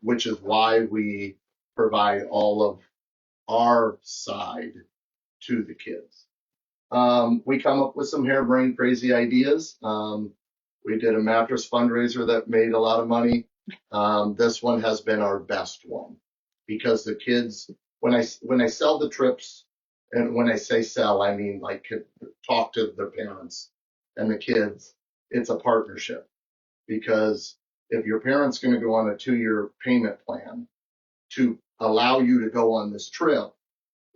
Which is why we provide all of our side to the kids. We come up with some harebrained crazy ideas. We did a mattress fundraiser that made a lot of money. This one has been our best one because the kids, when I sell the trips, and when I say sell, I mean like talk to their parents and the kids. It's a partnership because if your parent's going to go on a 2-year payment plan to allow you to go on this trip,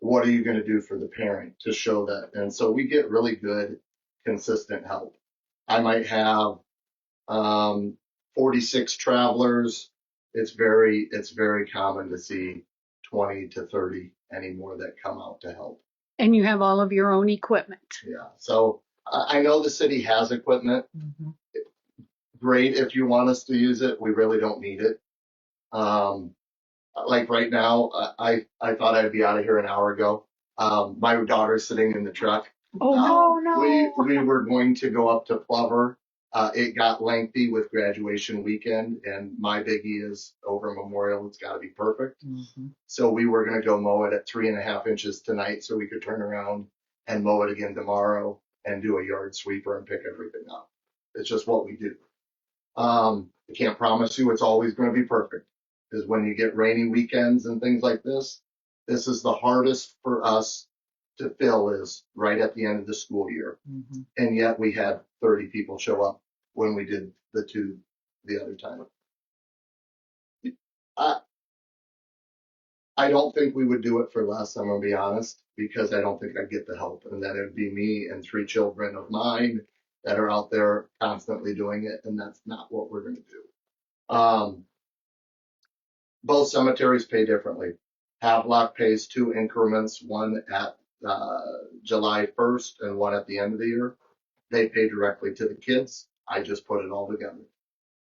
what are you going to do for the parent to show that? And so we get really good, consistent help. I might have 46 travelers. It's very common to see 20 to 30 anymore that come out to help. And you have all of your own equipment. Yeah. So I know the city has equipment. Mm-hmm. Great if you want us to use it. We really don't need it. Like right now, I thought I'd be out of here an hour ago. My daughter's sitting in the truck. Oh, no. We were going to go up to Plover. It got lengthy with graduation weekend, and my biggie is over Memorial. It's got to be perfect. Mm-hmm. So we were going to go mow it at 3.5 inches tonight so we could turn around and mow it again tomorrow and do a yard sweeper and pick everything up. It's just what we do. I can't promise you it's always going to be perfect because when you get rainy weekends and things like this is the hardest for us to fill is right at the end of the school year. Mm-hmm. And yet we had 30 people show up when we did the other time. I don't think we would do it for less, I'm gonna be honest, because I don't think I'd get the help. And then it'd be me and 3 children of mine that are out there constantly doing it, and that's not what we're gonna do. Both cemeteries pay differently. Havelock pays 2 increments, one at July 1st and one at the end of the year. They pay directly to the kids. I just put it all together.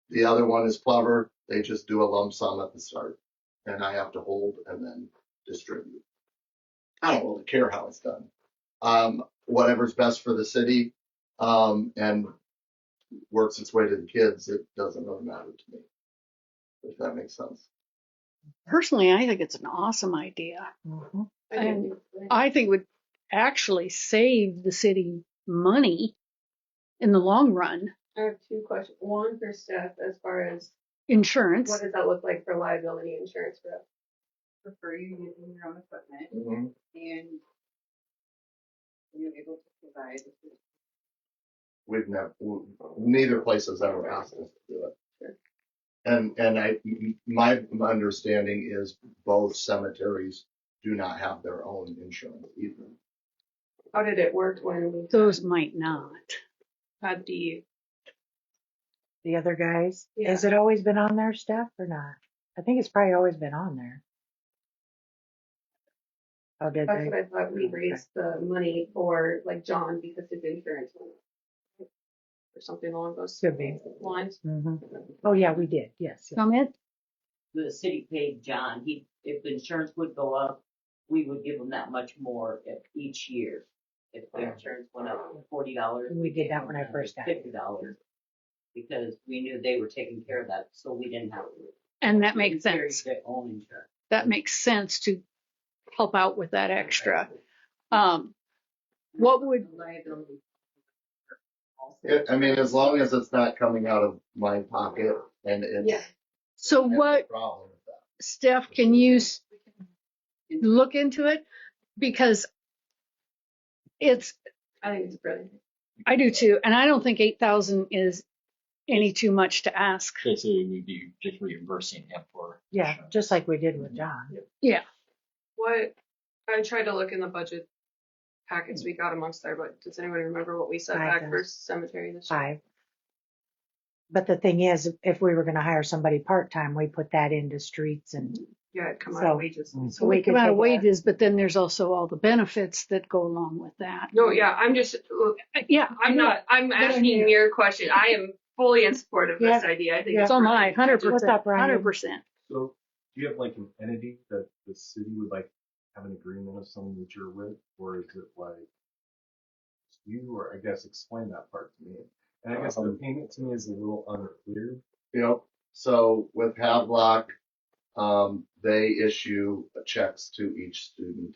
The other one is Plover. They just do a lump sum at the start, and I have to hold and then distribute. I don't really care how it's done. Whatever's best for the city and works its way to the kids, it doesn't really matter to me, if that makes sense. Personally, I think it's an awesome idea. Mm-hmm. And I think it would actually save the city money in the long run. I have 2 questions. One for Steph, as far as Insurance. what does that look like for liability insurance for us? Prefer you using your own equipment Mm-hmm. and you're able to provide. We've neither place has ever asked us to do it. And my understanding is both cemeteries do not have their own insurance either. How did it work when we Those might not. had the The other guys, Yeah. has it always been on there, Steph, or not? I think it's probably always been on there. Oh, did That's they? what I thought we raised the money for, like John, because his insurance went up. Or something along those Could be. lines. Mm-hmm. Oh, yeah, we did. Yes. yes. Comment? The city paid John, if the insurance would go up, we would give him that much more each year. If the insurance went up $40. We did that when I first got it. $50. Because we knew they were taking care of that, so we didn't have to. And that makes They carried sense. their own insurance. That makes sense to help out with that extra. What would, Liability. I mean, as long as it's not coming out of my pocket and it's Yeah. so I have no what, problem with that. Steph, can you look into it? Because I think it's brilliant. I do too. And I don't think 8,000 is any too much to ask. Basically, we'd be just reimbursing him for. Yeah, insurance. just like we did with John. Yeah. What, I tried to look in the budget packets we got amongst there, but does anybody remember what we set back for 5,000. cemetery this year? 5. But the thing is, if we were gonna hire somebody part-time, we put that into streets and Yeah, it'd come out So- of wages. So we come out of could take wages, but then there's also all the benefits that go along with that. No, yeah, I'm just, Yeah, I I'm know. not, I'm But I asking mean- your question. I am fully in support of this Yeah. idea. I think Yeah. it's So am I, brilliant. 100%, What's up, Ryan? 100%. So do you have like an entity that the city would like have an agreement of someone that you're with, or is it like you, or I guess explain that part to me. And I guess the payment to me is a little unclear. Yep. So with Havelock, they issue checks to each student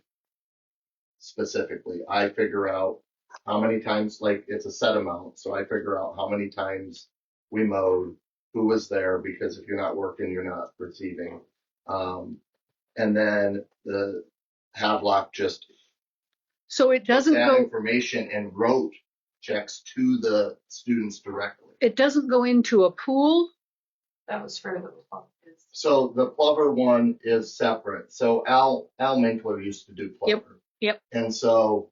specifically. I figure out how many times, like it's a set amount, so I figure out how many times we mowed, who was there, because if you're not working, you're not receiving. And then the Havelock just So it took doesn't that go, information and wrote checks to the students directly. it doesn't go into a pool. That was for the. So the Plover one is separate. So Al Minkler used to do Plover. Yep. And so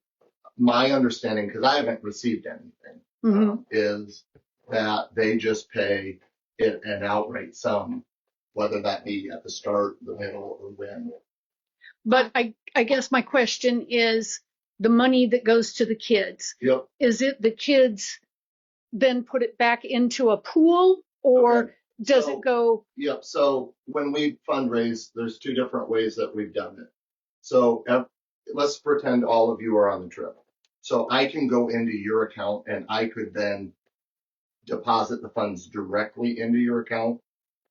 my understanding, because I haven't received anything, Mhm. is that they just pay it an outright sum, whether that be at the start, the middle, or when. But I guess my question is the money that goes to the kids. Yep. Is it the kids then put it back into a pool, or Okay. does So- it go? Yep. So when we fundraise, there's two different ways that we've done it. So let's pretend all of you are on the trip. So I can go into your account and I could then deposit the funds directly into your account,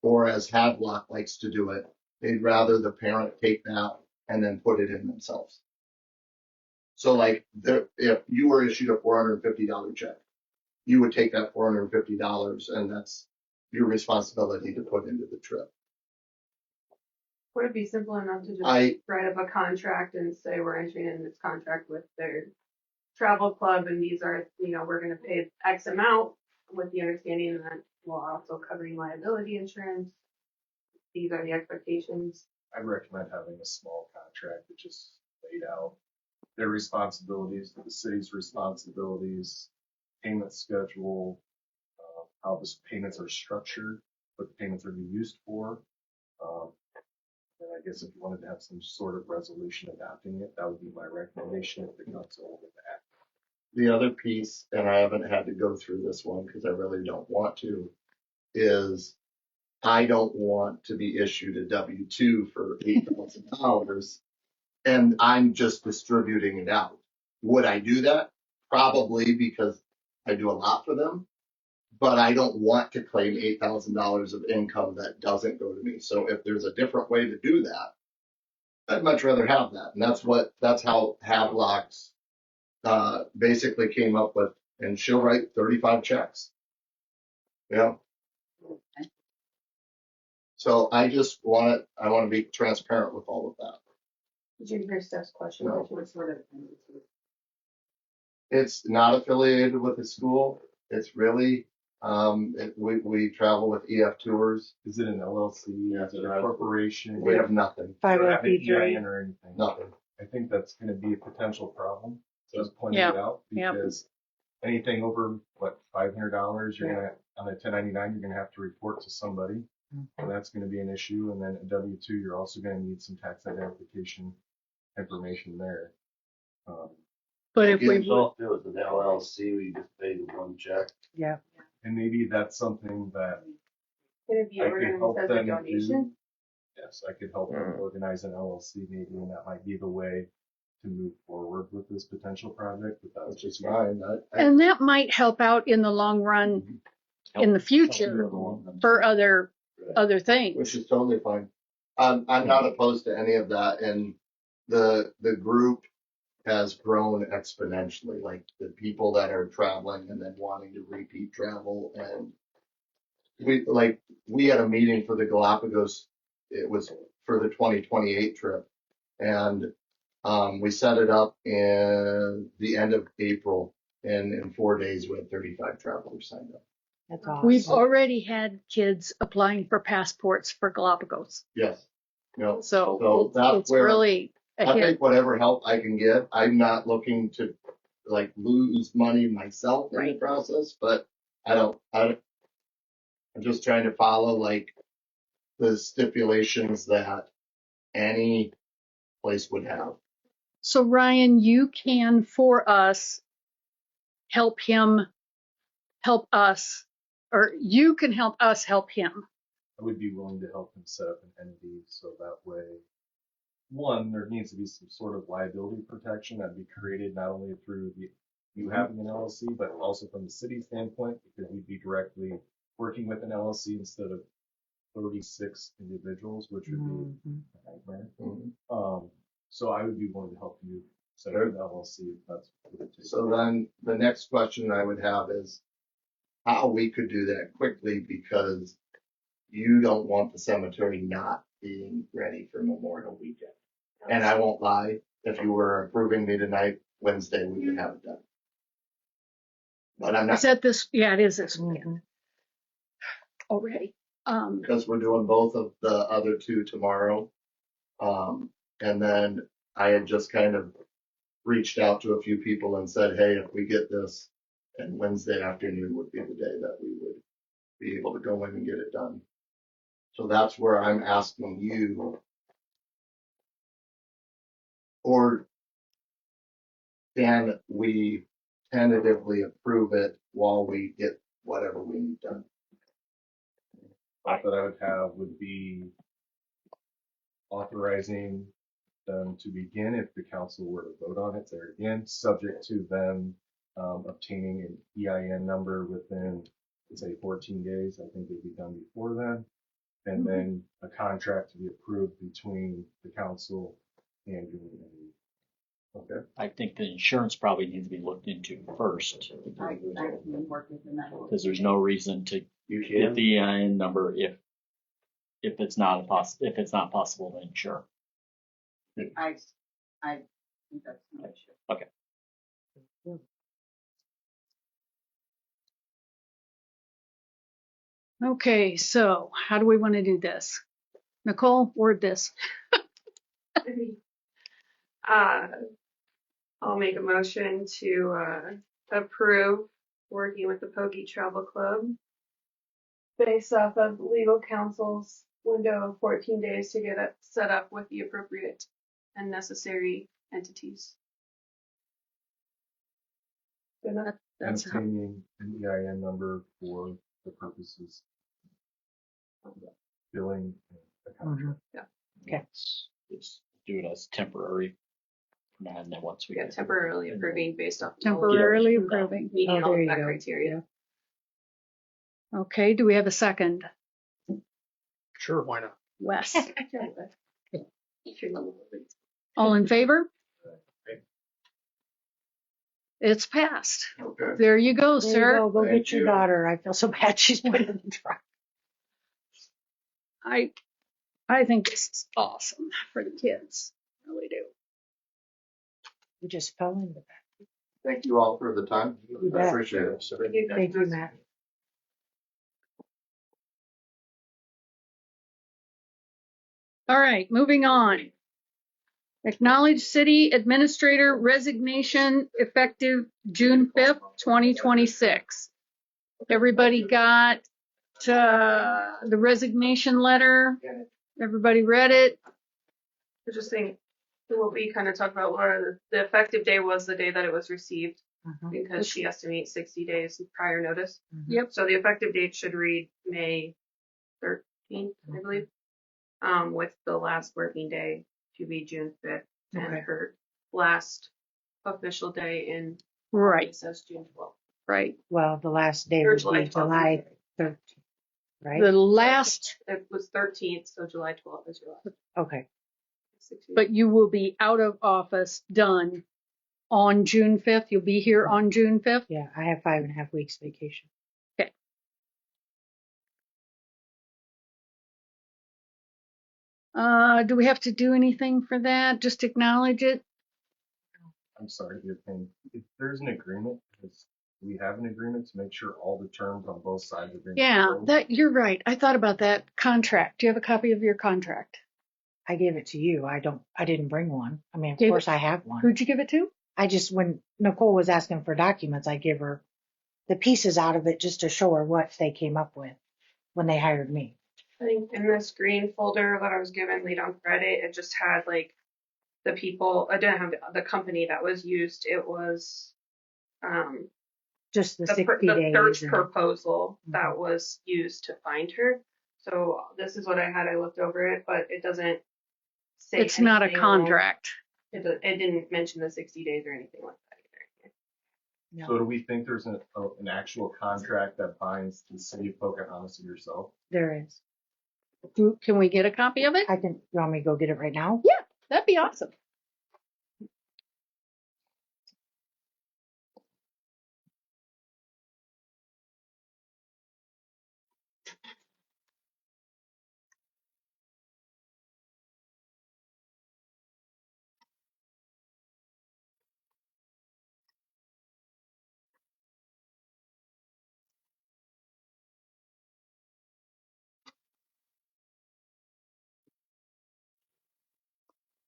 or as Havelock likes to do it, they'd rather the parent take that and then put it in themselves. So like if you were issued a $450 check, you would take that $450 and that's your responsibility to put into the trip. Would it be simple enough to just I- write up a contract and say we're entering in this contract with their travel club and these are, we're gonna pay X amount with the understanding that we're also covering liability insurance. These are the expectations. I'd recommend having a small contract that just laid out their responsibilities, the city's responsibilities, payment schedule, how the payments are structured, what the payments are being used for. And I guess if you wanted to have some sort of resolution adopting it, that would be my recommendation if the council would act. The other piece, and I haven't had to go through this one because I really don't want to, is I don't want to be issued a W-2 for $8,000 and I'm just distributing it out. Would I do that? Probably, because I do a lot for them, but I don't want to claim $8,000 of income that doesn't go to me. So if there's a different way to do that, I'd much rather have that. And that's how Havelock's basically came up with, and she'll write 35 checks. Yeah. So I want to be transparent with all of that. Did you hear Steph's question? No. What sort of? It's not affiliated with the school. It's really, we travel with EF Tours. Is it an LLC? Is it a corporation? We have nothing, Or have an 501(c)(3). EIN or anything? nothing. I think that's going to be a potential problem. Just pointing Yeah, it out yeah. because anything over $500, you're gonna on a 1099, you're gonna have to report to somebody, and that's going to be an issue. And then a W-2, you're also going to need some tax identification information there. But if we, Again, If it was an LLC, we just paid the one check. Yeah. And maybe that's something that Could it be I could help organized as a them donation? do. Yes, I could help them organize an LLC maybe, and that might be the way to move forward with this potential project. But that's Which is just fine. and that might help out in the long run, in the future, for other things. Which is totally fine. I'm not opposed to any of that, and the group has grown exponentially, like the people that are traveling and then wanting to repeat travel. And we had a meeting for the Galapagos. It was for the 2028 trip, and we set it up in the end of April, and in 4 days we had 35 travelers signed up. That's awesome. We've already had kids applying for passports for Galapagos. Yes. So that's it's where really a I hit. think whatever help I can give. I'm not looking to lose money myself in the Right. process, but I I'm just trying to follow like the stipulations that any place would have. So Ryan, you can for us help us, or you can help us help him. I would be willing to help him set up an entity so that way, one, there needs to be some sort of liability protection that'd be created not only through you having an LLC, but also from the city standpoint, because we'd be directly working with an LLC instead of 36 individuals, which would be a nightmare. So I would be willing to help you set up an LLC if that's what it takes. So then the next question I would have is how we could do that quickly, because you don't want the cemetery not being ready for Memorial Weekend. And I won't lie, if you were approving me tonight, Wednesday, we would have it done. But I'm Is not, that this? Yeah, it is this weekend already. because we're doing both of the other two tomorrow. And then I had just kind of reached out to a few people and said, hey, if we get this, and Wednesday afternoon would be the day that we would be able to go in and get it done. So that's where I'm asking you, or can we tentatively approve it while we get whatever we need done? Thought that I would have would be authorizing them to begin if the council were to vote on it. There again, subject to them obtaining an EIN number within, say, 14 days. I think they'd be done before then. And then a contract to be approved between the council and Union. Okay. I think the insurance probably needs to be looked into first, I can work within that. because there's no reason to You get can. the EIN number if it's not possible to insure. I think that's no issue. Okay. Okay, so how do we want to do this? Nicole, word this. I'll make a motion to approve working with the Pokey Travel Club based off of legal counsel's window of 14 days to get it set up with the appropriate and necessary entities. So that's how, Obtaining an EIN number for the purposes of billing and accounting. Okay. Just do it as temporary. And then once we yeah, get temporarily approving based off Temporarily approving. meeting all there of you that go. criteria. Okay, do we have a second? Sure, why not? Wes. Teacher level. All in favor? It's passed. Okay. There you go, There you sir. go. Go Thank get your you. daughter. I feel so bad she's put in the truck. I think this is awesome for the kids. I really do. We just fell into that. Thank you all for the time. You I bet. appreciate it. Thank you, Matt. All right, moving on. Acknowledge city administrator resignation effective June 5th, 2026. Everybody got the resignation letter? Everybody read it? Interesting. What we kind of talked about, the effective day was the day that it was received because she has to meet 60 days prior notice. Yep. So the effective date should read May 13th, I believe, with the last working day to be June 5th, and Okay. her last official day in Right, says June 12th. right. Well, the last day Or would July be 12th. July 13th, right? The last, It was 13th, so July 12th is your last. Okay. 60 but you will be out of office done on June 5th. You'll be here on June 5th. Yeah, I have 5.5 weeks vacation. Do we have to do anything for that? Just acknowledge it? I'm sorry, dear King. If there's an agreement, we have an agreement to make sure all the terms on both sides are being Yeah, fulfilled. that you're right. I thought about that contract. Do you have a copy of your contract? I gave it to you. I didn't bring one. I mean, of Gave course I have one. Who'd you give it to? When Nicole was asking for documents, I give her the pieces out of it just to show her what they came up with. when they hired me. I think in this green folder that I was given late on Friday, it just had like the people, I didn't have the company that was used. It was Just the the 60 days. search and- proposal Mhm. that was used to find her. So this is what I had. I looked over it, but it doesn't say It's not a anything along- contract. It didn't mention the 60 days or anything like that either. No. So do we think there's an actual contract that binds the city of Pocahontas and yourself? There is. Can we get a copy of it? I can, you want me to go get it right now? Yeah, that'd be awesome.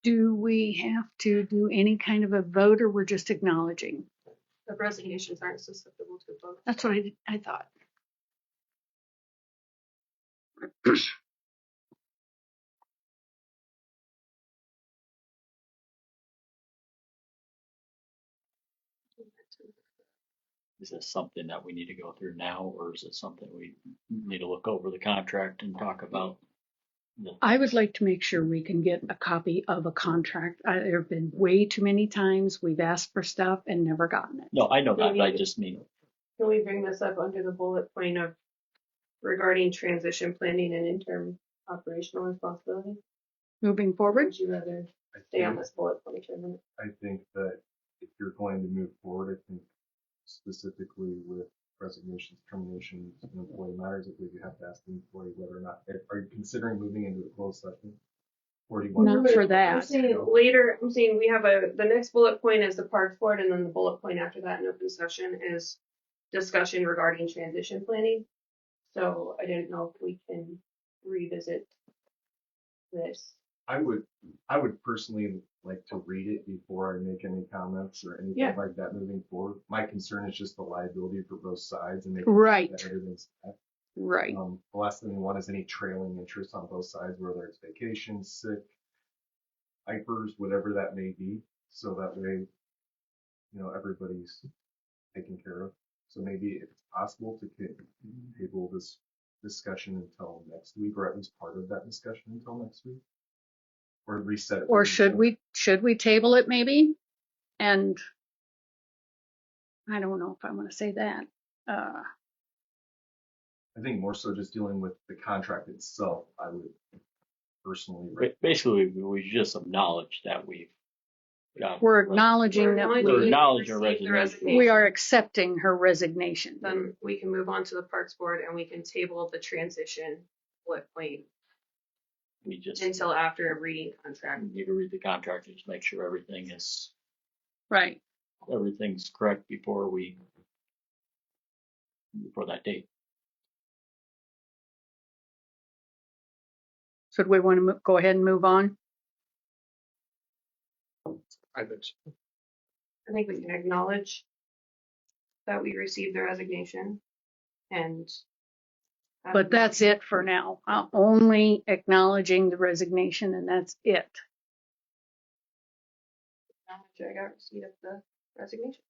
Do we have to do any kind of a vote, or we're just acknowledging? The resignations aren't susceptible to vote. That's what I thought. Is this something that we need to go through now, or is it something we need to look over the contract and talk about? I would like to make sure we can get a copy of a contract. There have been way too many times we've asked for stuff and never gotten it. No, I know that, but I just mean, Can we bring this up under the bullet point of regarding transition planning and interim operational responsibility? Moving forward, Would you rather I stay on think, this bullet point for a minute? I think that if you're going to move forward, I think specifically with resignations, terminations, and employee matters, I believe you have to ask the employee whether or not, are you considering moving into a closed session? Or do you want? not for I'm that. saying later, I'm saying we have the next bullet point is the Parks Board, and then the bullet point after that in open session is discussion regarding transition planning. So I didn't know if we can revisit this. I would personally like to read it before I make any comments or anything Yeah. like that moving forward. My concern is just the liability for both sides and making sure Right. that everything's set. Right. The last thing we want is any trailing interest on both sides, whether it's vacation, sick, hypers, whatever that may be. So that way, everybody's taken care of. So maybe if it's possible to table this discussion until next week, or at least part of that discussion until next week, or reset it. Or should we table it maybe? And I don't know if I want to say that. I think more so just dealing with the contract itself, I would personally. basically, we just acknowledge that we've got. We're acknowledging that We're we acknowledging her received the resignation. we are accepting her resignation. Then we can move on to the Parks Board and we can table the transition bullet point We just until after a reading contract. need to read the contract and just make sure everything's Right. correct before that date. So do we want to go ahead and move on? I think so. I think we can acknowledge that we received the resignation and. But that's it for now. Only acknowledging the resignation, and that's it. I got receipt of the resignation.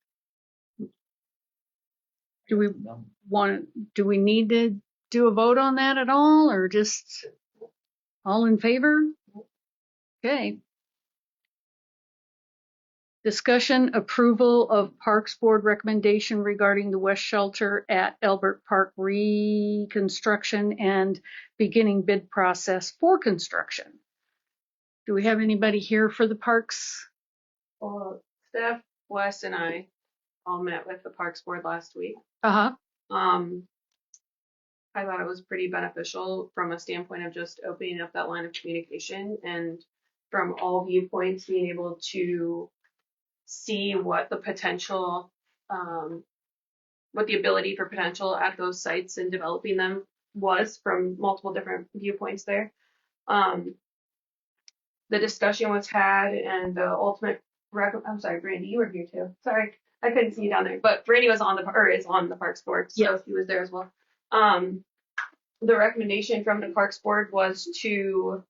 Do we need to do a vote on that at all, or just all in favor? Okay. Discussion approval of Parks Board recommendation regarding the West Shelter at Albert Park reconstruction and beginning bid process for construction. Do we have anybody here for the Parks? Well, Steph, Wes, and I all met with the Parks Board last week. Uh-huh. I thought it was pretty beneficial from a standpoint of just opening up that line of communication and from all viewpoints being able to see what the potential, what the ability for potential at those sites and developing them was from multiple different viewpoints there. The discussion was had and the ultimate, I'm sorry, Brandy, you were here too. Sorry, I couldn't see you down there, but Brandy was is on the Parks Board, so Yes. she was there as well. the recommendation from the Parks Board was to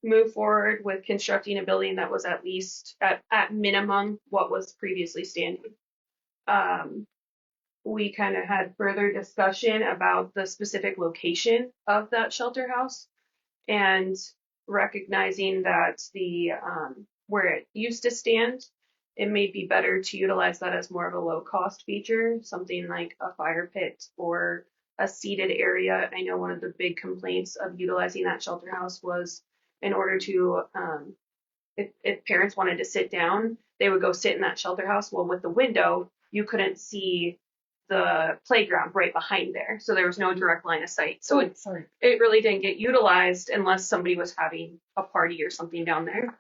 move forward with constructing a building that was at least at minimum what was previously standing. We kind of had further discussion about the specific location of that shelter house and recognizing that the where it used to stand, it may be better to utilize that as more of a low cost feature, something like a fire pit or a seated area. I know one of the big complaints of utilizing that shelter house was in order to if parents wanted to sit down, they would go sit in that shelter house. Well, with the window, you couldn't see the playground right behind there, so there was no direct line of sight. So it really didn't get utilized unless somebody was having a party or something down there.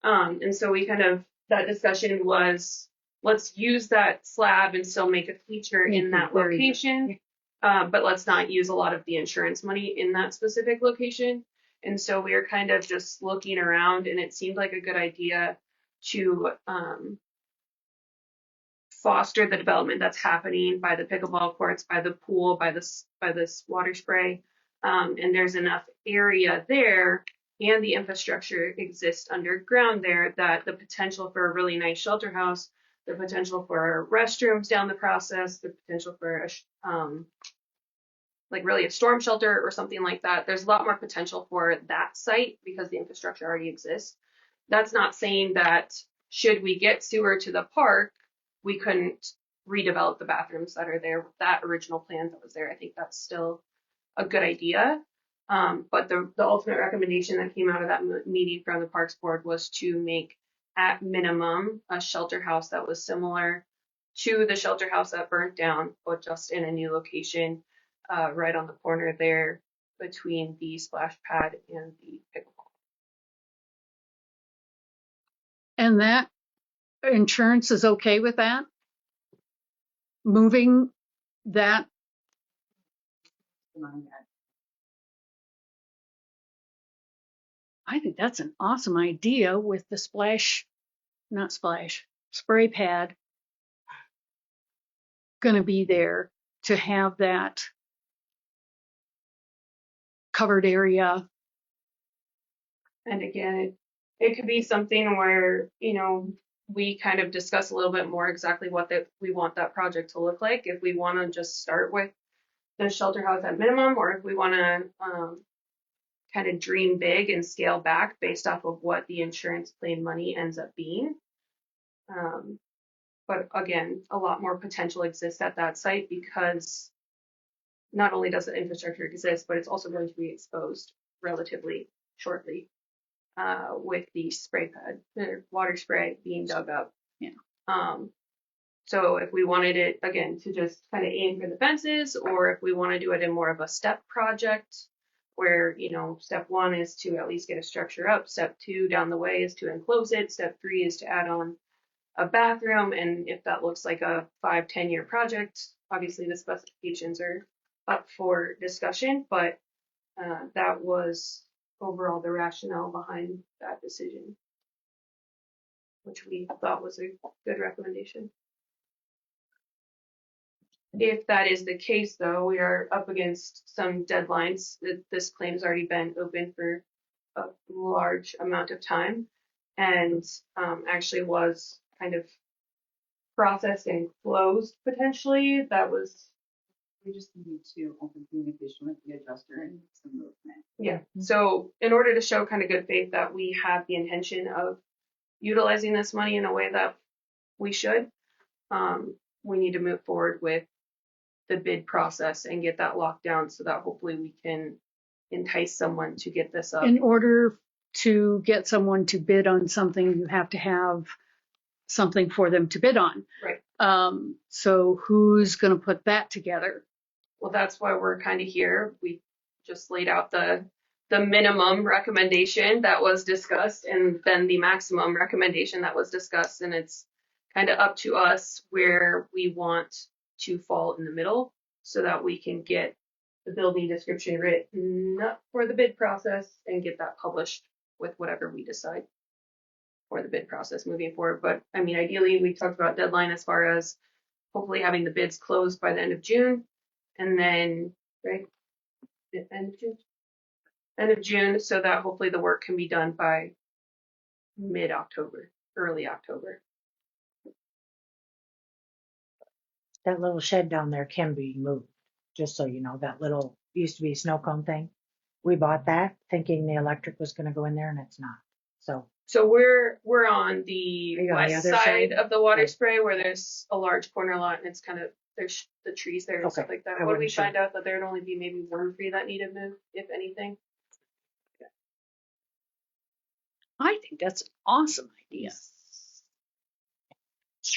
And so we kind of, that discussion was, let's use that slab and still make a feature in that location, but let's not use a lot of the insurance money in that specific location. And so we were kind of just looking around, and it seemed like a good idea to foster the development that's happening by the pickleball courts, by the pool, by this water spray. And there's enough area there and the infrastructure exists underground there that the potential for a really nice shelter house, the potential for restrooms down the process, the potential for like really a storm shelter or something like that. There's a lot more potential for that site because the infrastructure already exists. That's not saying that should we get sewer to the park, we couldn't redevelop the bathrooms that are there with that original plan that was there. I think that's still a good idea. But the ultimate recommendation that came out of that meeting from the Parks Board was to make at minimum a shelter house that was similar to the shelter house that burnt down, but just in a new location, right on the corner there between the splash pad and the pickleball. And that insurance is okay with that? Moving that? I think that's an awesome idea with the spray pad going to be there to have that covered area. And again, it could be something where, we kind of discuss a little bit more exactly what we want that project to look like. If we want to just start with the shelter house at minimum, or if we want to kind of dream big and scale back based off of what the insurance claim money ends up being. But again, a lot more potential exists at that site because not only does the infrastructure exist, but it's also going to be exposed relatively shortly with the spray pad, the water spray being dug up. Yeah. So if we wanted it, again, to just kind of aim for the fences, or if we want to do it in more of a step project, where, step 1 is to at least get a structure up, step 2 down the way is to enclose it, step 3 is to add on a bathroom, and if that looks like a 5-10 year project, obviously the specifications are up for discussion, but that was overall the rationale behind that decision, which we thought was a good recommendation. If that is the case, though, we are up against some deadlines. This claim's already been open for a large amount of time, and actually was kind of processed and closed potentially. We just need to open communication with the adjuster and some movement. Yeah. So in order to show kind of good faith that we have the intention of utilizing this money in a way that we should, we need to move forward with the bid process and get that locked down so that hopefully we can entice someone to get this up. In order to get someone to bid on something, you have to have something for them to bid on. Right. So who's going to put that together? Well, that's why we're kind of here. We just laid out the minimum recommendation that was discussed and then the maximum recommendation that was discussed. And it's kind of up to us where we want to fall in the middle so that we can get the building description written up for the bid process and get that published with whatever we decide for the bid process moving forward. But I mean, ideally, we talked about deadline as far as hopefully having the bids closed by the end of June and then, right, the end of June, so that hopefully the work can be done by mid-October, early October. That little shed down there can be moved, just so you know, that little, used to be snow cone thing. We bought that thinking the electric was gonna go in there and it's not. So, So we're on the Are you on the west other side side? of the water Right. spray where there's a large corner lot and it's kind of, there's the trees there and stuff Okay, like that. I What did we wasn't sure. find out that there'd only be maybe one tree that needed moved, if anything? I think that's an awesome idea.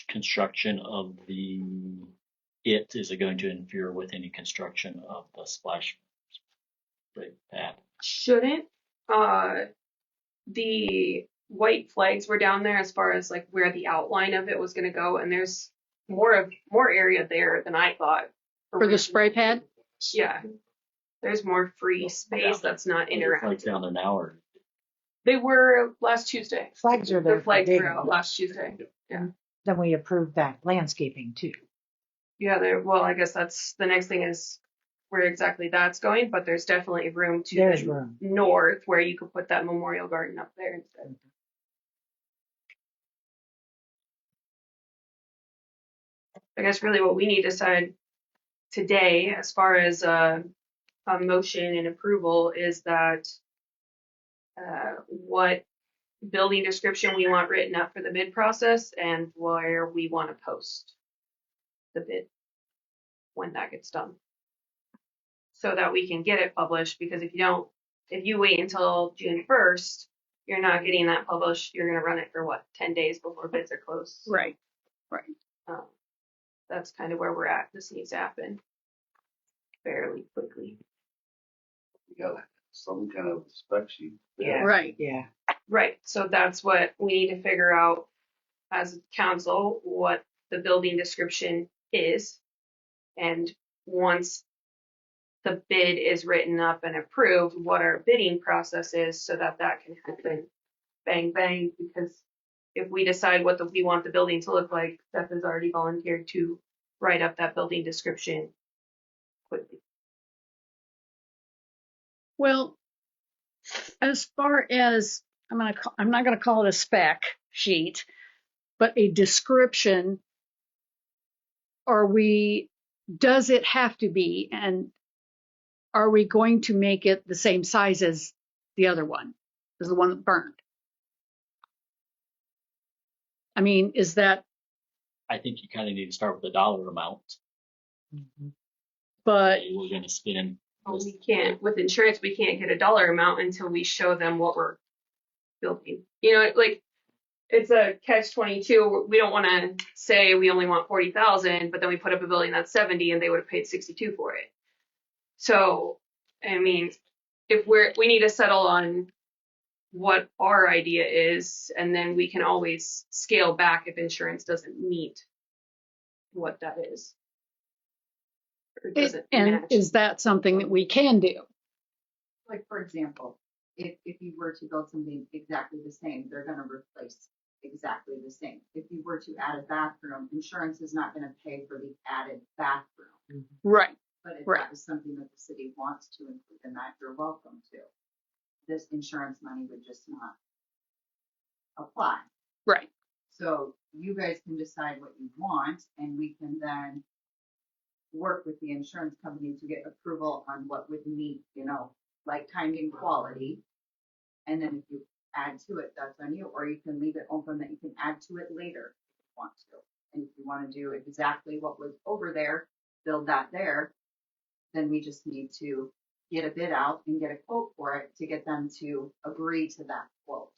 Construction of is it going to interfere with any construction of the splash spray pad? Shouldn't. The white flags were down there as far as like where the outline of it was gonna go, and there's more area there than I thought. For the spray pad? Yeah. There's more free space that's not in around. Like down there now, or They were last Tuesday. flags are there The for flags were digging. out last Tuesday. Yeah. Then we approved that landscaping too. Yeah, well, I guess that's the next thing is where exactly that's going, but there's definitely room to There's the room. north where you could put that memorial garden up there instead. I guess really what we need to decide today, as far as a motion and approval, is that what building description we want written up for the bid process and where we want to post the bid when that gets done, so that we can get it published. Because if you wait until June 1st, you're not getting that published. You're going to run it for what, 10 days before bids are closed. Right. That's kind of where we're at. This needs to happen fairly quickly. We got some kind of spec sheet. Yeah. Right. Yeah. Right. So that's what we need to figure out as council, what the building description is. And once the bid is written up and approved, what our bidding process is, so that can happen bang, bang. Because if we decide what we want the building to look like, Seth has already volunteered to write up that building description quickly. Well, as far as I'm not going to call it a spec sheet, but a description. Does it have to be, and are we going to make it the same size as the other one, as the one that burned? I mean, is that? I think you kind of need to start with the dollar amount. But we're going to spend. Well, we can't, with insurance, we can't get a dollar amount until we show them what we're building. You know, like, it's a catch-22. We don't want to say we only want 40,000, but then we put up a building that's 70 and they would have paid 62 for it. So, I mean, if we need to settle on what our idea is, and then we can always scale back if insurance doesn't meet what that is. Or doesn't and match. is that something that we can do? Like, for example, if you were to build something exactly the same, they're gonna replace exactly the same. If you were to add a bathroom, insurance is not gonna pay for the added bathroom. Right. But if Right. that is something that the city wants to include in that, you're welcome to. This insurance money would just not apply. Right. So you guys can decide what you want, and we can then work with the insurance company to get approval on what would meet, like kind and quality. And then if you add to it, that's on you, or you can leave it open that you can add to it later if you want to. And if you want to do exactly what was over there, build that there, then we just need to get a bid out and get a quote for it to get them to agree to that quote.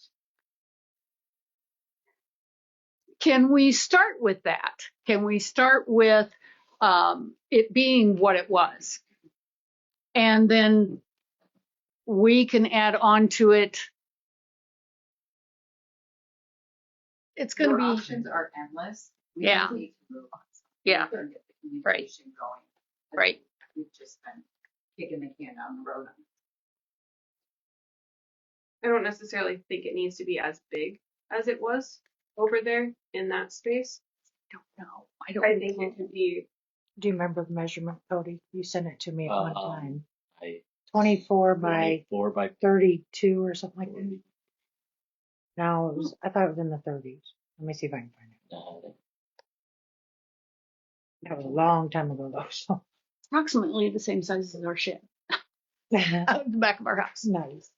Can we start with that? Can we start with it being what it was? And then we can add on to it. It's going to Your be. options are endless. We Yeah. just need to move on. Yeah. And get the communication going. Right. We've just been kicking the can down the road. I don't necessarily think it needs to be as big as it was over there in that space. I don't know. I think it could be Do you remember the measurement, Cody? You sent it to me at one time. I 24 by 4 by 32 or something like that. No, I thought it was in the 30s. Let me see if I can find it. That was a long time ago though, so. Approximately the same size as our shed out the back of our house. Nice.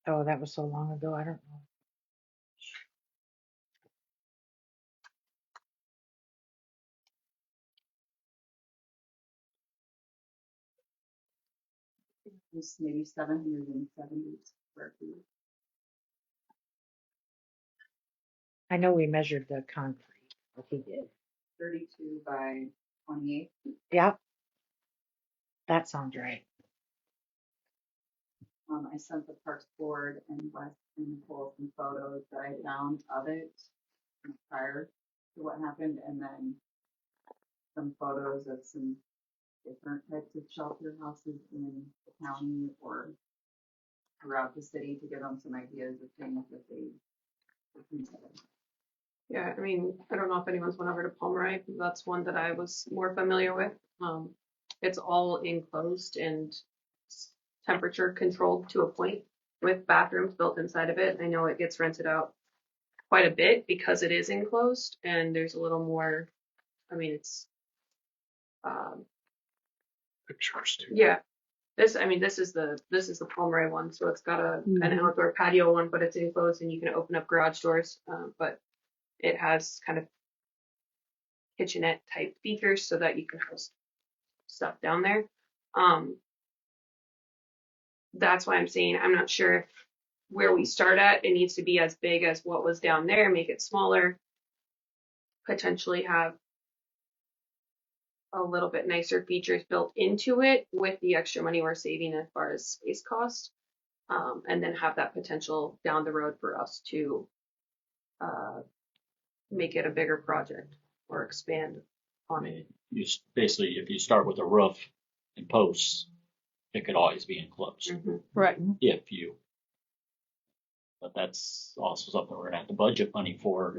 Oh, that was so long ago, I don't know. It's maybe 770 square feet. I know we measured the concrete. What he did. 32 by 28. Yep. That sounds right. I sent the Parks Board and West and Nicole some photos that I found of it prior to what happened, and then some photos of some different types of shelter houses in the county or throughout the city to give them some ideas of things that they would consider. Yeah, I mean, I don't know if anyone's went over to Pomeroy, but that's one that I was more familiar with. It's all enclosed and temperature controlled to a point with bathrooms built inside of it. I know it gets rented out quite a bit because it is enclosed and there's a little more, I mean, it's, Pictures too. yeah. This is the Pomeroy one, so it's got an outdoor patio one, but it's enclosed and you can open up garage doors. But it has kind of kitchenette type features so that you can host stuff down there. That's why I'm saying I'm not sure if where we start at, it needs to be as big as what was down there, make it smaller, potentially have a little bit nicer features built into it with the extra money we're saving as far as space cost, and then have that potential down the road for us to make it a bigger project or expand on it. Basically, if you start with a roof and posts, it could always be enclosed. Right. But that's also something we're gonna have to budget money for,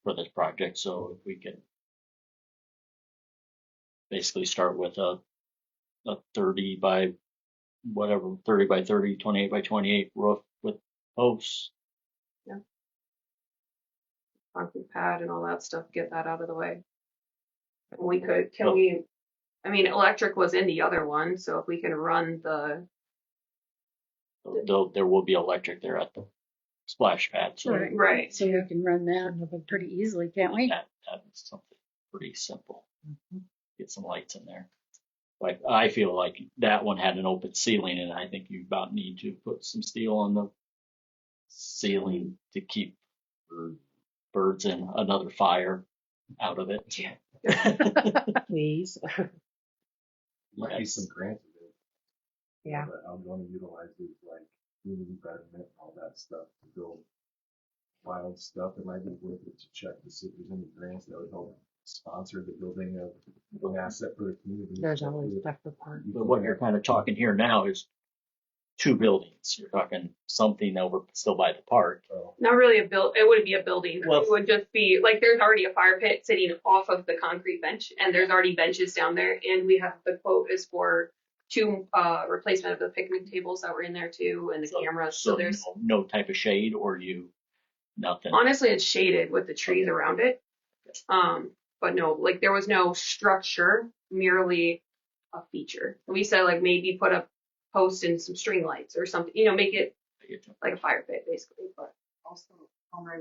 for this project. So if we can basically start with a 30 by whatever, 30 by 30, 28 by 28 roof with posts. Yeah. Concrete pad and all that stuff, get that out of the way. I mean, electric was in the other one, so if we can run there will be electric there at the splash pad. So right. So we can run that pretty easily, can't we? That's something pretty simple. Get some lights in there. Like I feel like that one had an open ceiling, and I think you about need to put some steel on the ceiling to keep birds and another fire out of it. Please. Might be some grants available. Yeah. That I'm going to utilize these like community betterment and all that stuff to build wild stuff. It might be worth it to check to see if there's any grants that would help sponsor the building of an asset for the community. There's always stuff for park. But what you're kind of talking here now is 2 buildings. You're talking something over still by the park. Not really it wouldn't be a building. Well, it would just be like there's already a fire pit sitting off of the concrete bench and there's already benches down there, and we have the quote is for 2 replacement of the picnic tables that were in there too, and the cameras. So there's no type of shade or nothing. Honestly, it's shaded with the trees around it. But no, like there was no structure, merely a feature. We said like maybe put a post and some string lights or something, make it like a fire pit basically. But also, Pomeroy,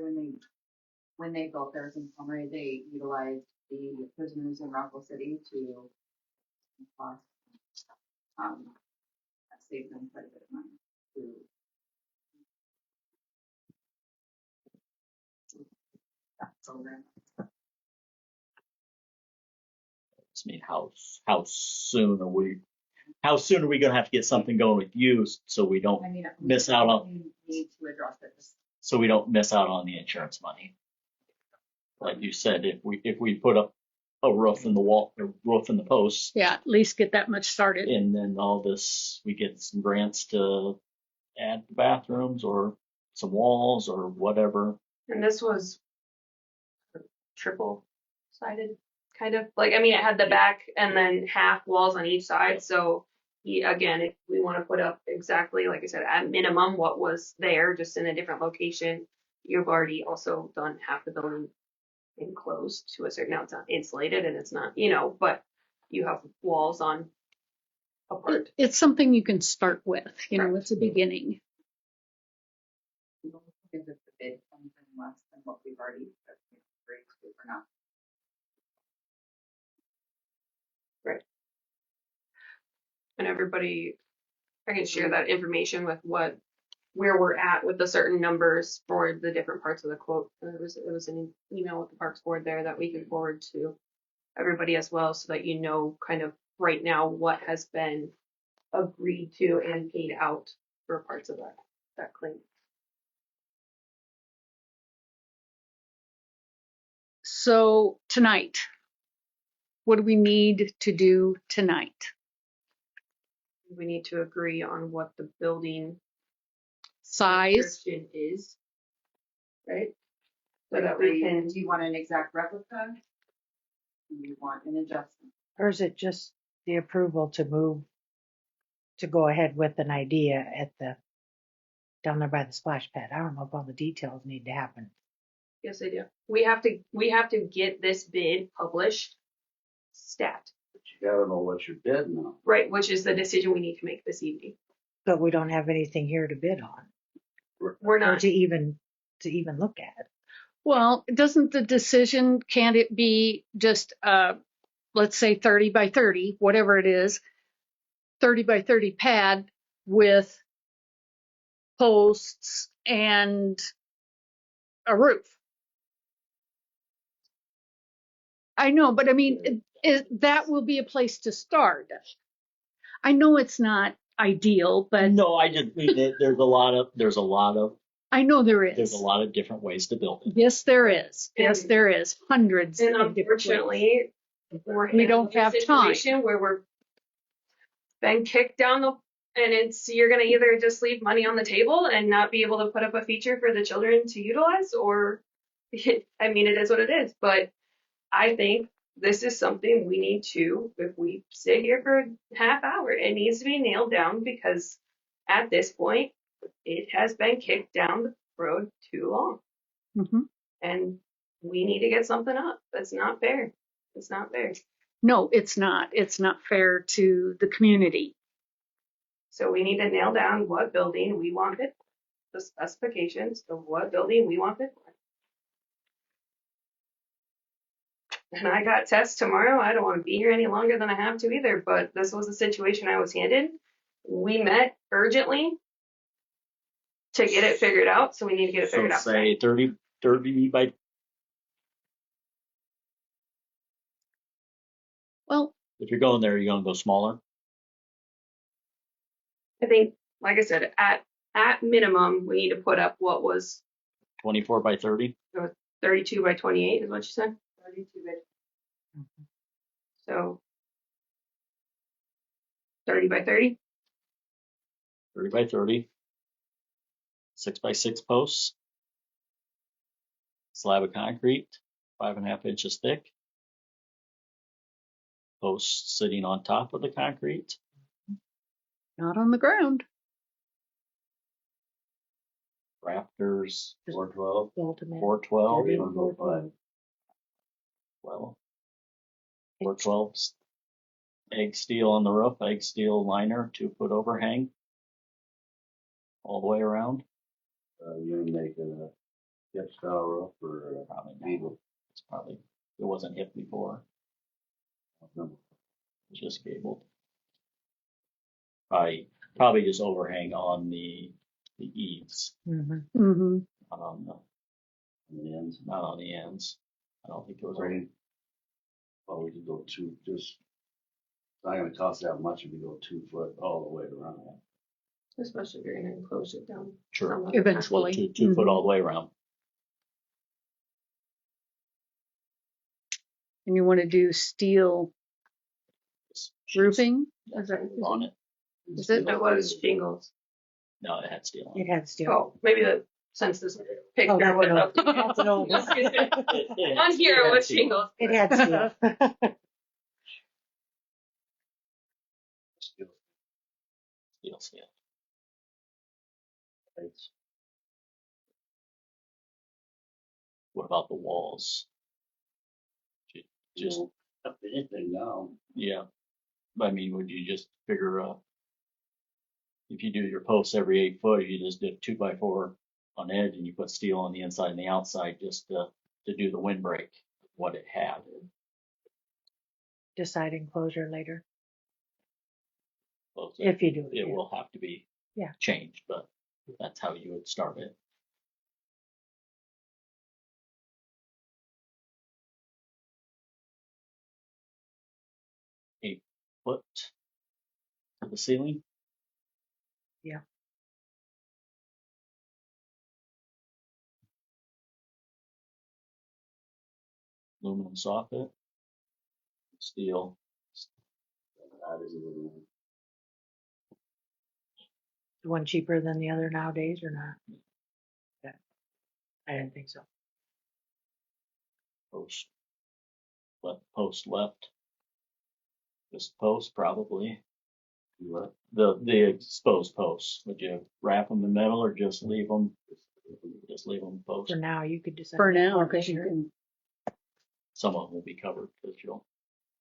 when they built theirs in Pomeroy, they utilized the prisoners in Rockville City to that saved them quite a bit of money to that program. I mean, how soon are we going to have to get something going with you so we don't miss out on? Need to address it. So we don't miss out on the insurance money. Like you said, if we put up a roof in the wall, a roof in the posts. Yeah, at least get that much started. And then all this, we get some grants to add bathrooms or some walls or whatever. And this was triple sided kind of like, I mean, it had the back and then half walls on each side. So again, if we want to put up exactly, like I said, at minimum what was there, just in a different location, you've already also done half the building enclosed to a certain, now it's not insulated and it's not, but you have walls on a part. It's something you can start with, it's a beginning. If the bid comes in less than what we've already agreed to or not. And everybody, I can share that information with where we're at with the certain numbers for the different parts of the quote. It was an email with the Parks Board there that we can forward to everybody as well, so that kind of right now what has been agreed to and paid out for parts of that claim. So tonight, what do we need to do tonight? We need to agree on what the building Size? description is, right? So that we can. Do you want an exact replica? Do you want an adjustment? Or is it just the approval to go ahead with an idea down there by the splash pad? I don't know if all the details need to happen. Yes, I do. We have to get this bid published, stat. But you gotta know what you're bidding on. Right, which is the decision we need to make this evening. But we don't have anything here to bid on. We're Or not. to even look at. Well, doesn't the decision, can't it be just, let's say 30 by 30, whatever it is, 30 by 30 pad with posts and a roof? I know, but I mean, that will be a place to start. I know it's not ideal, but No, I just mean that there's a lot of I know there is. there's a lot of different ways to build it. Yes, there is. Yes, there is. Hundreds And of different ways. unfortunately, We don't have time. Where we're been kicked down and you're gonna either just leave money on the table and not be able to put up a feature for the children to utilize, or I mean, it is what it is. But I think this is something we need to, if we sit here for a half hour, it needs to be nailed down, because at this point, it has been kicked down the road too long. Mm-hmm. And we need to get something up. That's not fair. It's not fair. No, it's not. It's not fair to the community. So we need to nail down what building we want it, the specifications of what building we want it for. And I got tests tomorrow. I don't want to be here any longer than I have to either, but this was the situation I was handed. We met urgently to get it figured out, so we need to get it figured out. Say 30 by. Well, if you're going there, you're gonna go smaller. I think, like I said, at minimum, we need to put up what was 24 by 30. 32 by 28 is what you said? 32 by. So 30 by 30? 30 by 30. 6 by 6 posts. Slab of concrete, 5.5 inches thick. Posts sitting on top of the concrete. not on the ground. Rafters, 412. Ultimate. 412. 30 You and don't go 412. by. Well, 412. Egg steel on the roof, egg steel liner, 2-foot overhang. All the way around. You're gonna make a hip style roof or Probably not. gable. It's probably, it wasn't hip before. No. It's just gabled. Probably just overhang on the eaves, Mm-hmm. Mm-hmm. not on In the ends. not on the ends. I don't think it was. Right. Well, we could go it's not gonna cost that much if you go 2 foot all the way around. Especially if you're going to enclose it down. Sure. somewhat. Eventually. 2 foot all the way around. And you want to do steel roofing? Is that, On it. is it? It was shingles. No, it had steel on it. It had steel. Oh, maybe the since this Oh, picture that's was an up. old, that's an old one. On here it was shingles. It had steel. Steel. What about the walls? Just, Up to anything now. yeah. I mean, would you just figure, if you do your posts every 8 foot, you just did 2x4 on edge and you put steel on the inside and the outside just to do the windbreak, what it had. Decide enclosure later, Well, if you do it. it Yeah. will have to be Yeah. changed, but that's how you would start it. Eight foot to the ceiling. Yeah. Aluminum soffit, steel. That is aluminum. Is one cheaper than the other nowadays or not? Yeah. I didn't think so. Post left. Just post probably. What? The exposed posts. Would you wrap them in metal or just leave them? Just leave them post. For now, you could decide. For now, Or because you later, can, Some of them will be covered because you'll.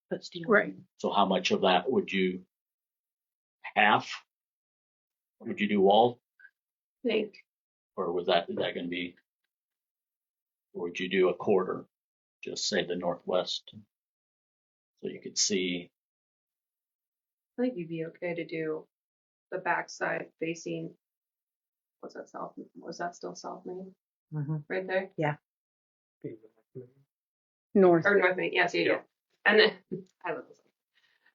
put steel. right. So how much of that would you? Half? Would you do wall? Think. Or is that going to be? Or would you do a quarter? Just say the northwest. So you could see. I think you'd be okay to do the backside facing. What's that south? Was that still South Main? Mhm. Right there? North. Or North Main, yes, yeah. And then I love this.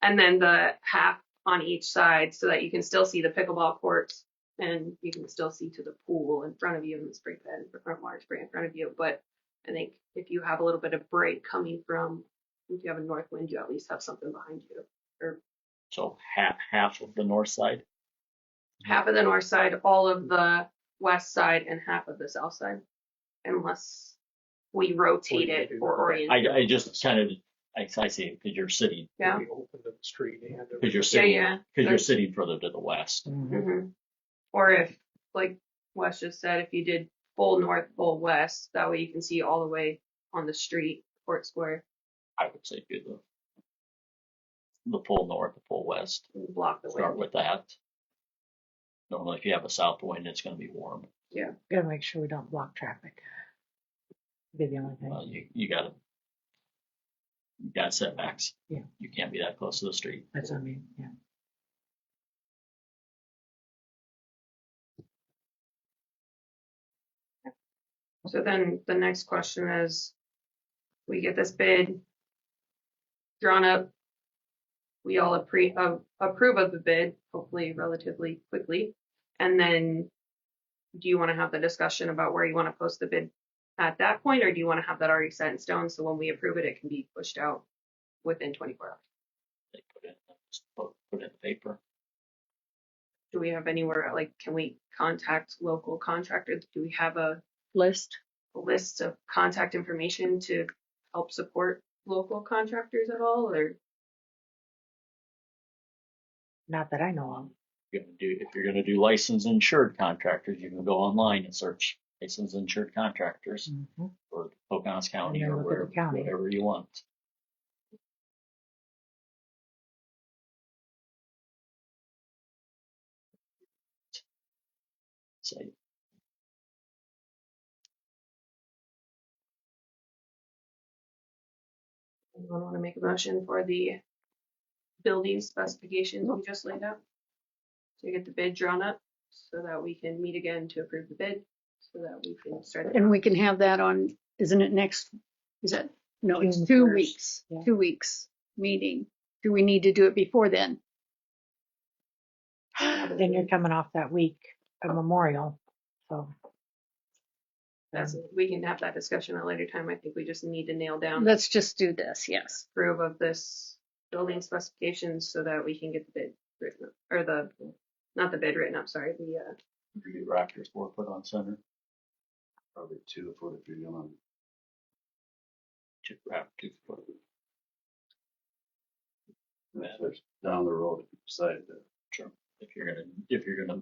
And then the half on each side so that you can still see the pickleball courts and you can still see to the pool in front of you and the spray pad and front water spray in front of you. But I think if you have a little bit of break coming from, if you have a north wind, you at least have something behind you. Or So half of the north side. half of the north side, all of the west side, and half of the south side, unless we rotate it or orient. I just kind of I see it because you're sitting. Yeah. Open to the street and. Because you're sitting. Yeah. Because you're sitting further to the west. Mm-hmm. Or if, like Wes just said, if you did full north, full west, that way you can see all the way on the street, Port Square, I would say do the full north, the full west. and block the Start wind. with that. Normally, if you have a south wind, it's going to be warm. Yeah. Gotta make sure we don't block traffic. Be the only thing. Well, you got setbacks. Yeah. You can't be that close to the street. That's what I mean. Yeah. So then the next question is, we get this bid drawn up. We all approve of the bid, hopefully relatively quickly. And then do you want to have the discussion about where you want to post the bid at that point, or do you want to have that already set in stone so when we approve it, it can be pushed out within 24 hours? They put it in the paper. Do we have anywhere, like, can we contact local contractors? Do we have a List. list of contact information to help support local contractors at all, or? Not that I know of. If you're gonna do licensed insured contractors, you can go online and search licensed insured contractors Mhm. for Pocahontas County And then or look at the wherever, county. whatever you want. So Anyone want to make a motion for the building specifications we just laid out? To get the bid drawn up so that we can meet again to approve the bid, so that we can start. And we can have that on, isn't it next, is that, no, it's June 2 1st. weeks, Yeah. 2 weeks meeting. Do we need to do it before then? Then you're coming off that week of Memorial, so. We can have that discussion at a later time. I think we just need to nail down Let's just do this, yes. approve of this building specifications so that we can get the bid written up, or not the bid written up, sorry, the the Raptors were put on center. Probably 2 foot if you're gonna. To wrap 2 foot. That's down the road if you decide to. Sure. If you're gonna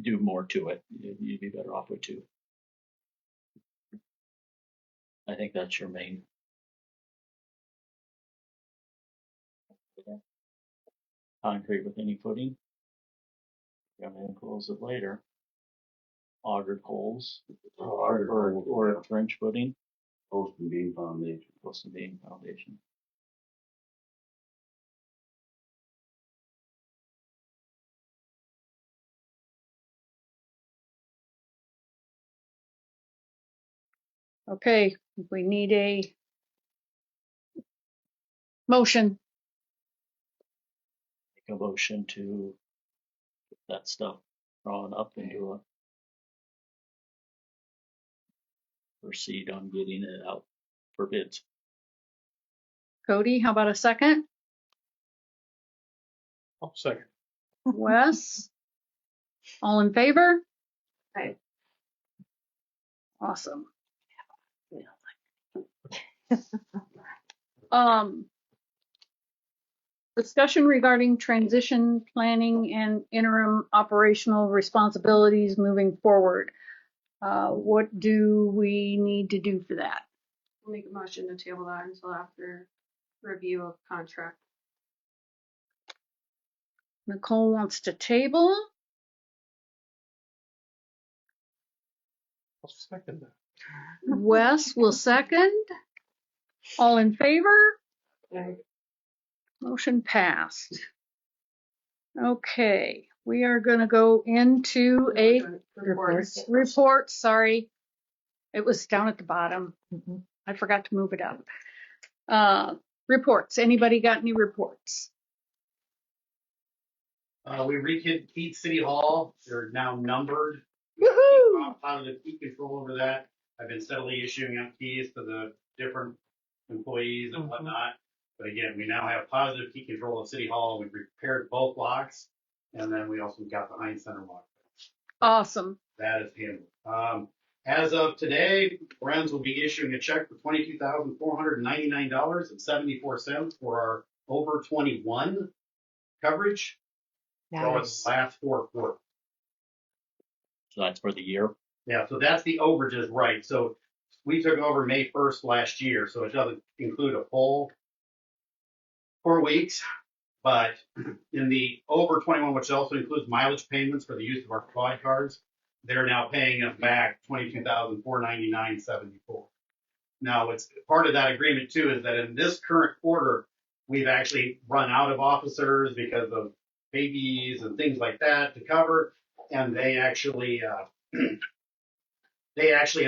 do more to it, you'd be better off with 2. I think that's your main. Concrete with any footing. Gonna enclose it later. Augered holes. Augered holes, Or yeah. a trench footing. Post and beam foundation. Post and beam foundation. Okay, we need a motion. Make a motion to get that stuff drawn up into a. Proceed on getting it out for bids. Cody, how about a second? I'll second. Wes? All in favor? Aye. Awesome. Discussion regarding transition planning and interim operational responsibilities moving forward. What do we need to do for that? I'll make a motion to table that until after review of contract. Nicole wants to table. I'll second that. Wes will second. All in favor? Aye. Motion passed. Okay, we are going to go into a report. Sorry, it was down at the bottom. I forgot to move it up. Reports. Anybody got any reports? We rekeyed City Hall. They're now numbered. Woohoo! Positive key control over that. I've been steadily issuing out keys to the different employees and whatnot. But again, we now have positive key control of City Hall. We've repaired both locks. And then we also got the Heinz Center lock. Awesome. That is handled. As of today, Friends will be issuing a check for $22,499.74 for our over 21 coverage. For the last 4 quarters. So that's for the year. Yeah, so that's the overages, right? So we took over May 1st last year, so it doesn't include a full 4 weeks. But in the over 21, which also includes mileage payments for the use of our quad cards, they're now paying us back $22,499.74. Now, it's part of that agreement too is that in this current quarter, we've actually run out of officers because of babies and things like that to cover, and they actually have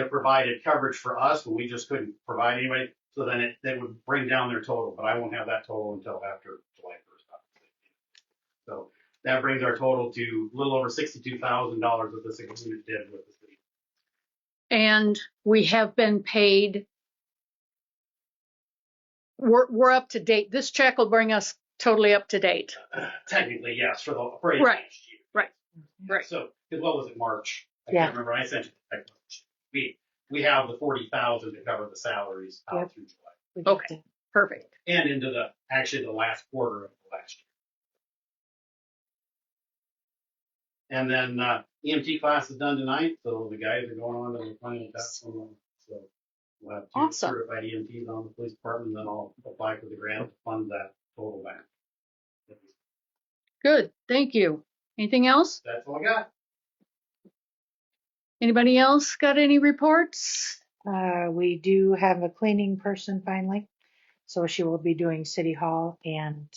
provided coverage for us when we just couldn't provide anybody. So then they would bring down their total, but I won't have that total until after July 1st. So that brings our total to a little over $62,000 that this agreement did with the city. And we have been paid. We're up to date. This check will bring us totally up to date. Technically, yes, for Right. last year. Right. So, because what was it, March? I Yeah. can't remember. I sent you the text message. We have the 40,000 to cover the salaries out through July. Okay. Perfect. And into the last quarter of the last year. And then EMT class is done tonight, so the guys are going on to the final test. So we'll have 2 Awesome. certified EMTs on the police department, and then I'll apply for the grant to fund that total back. Good. Thank you. Anything else? That's all I got. Anybody else got any reports? We do have a cleaning person finally. So she will be doing City Hall and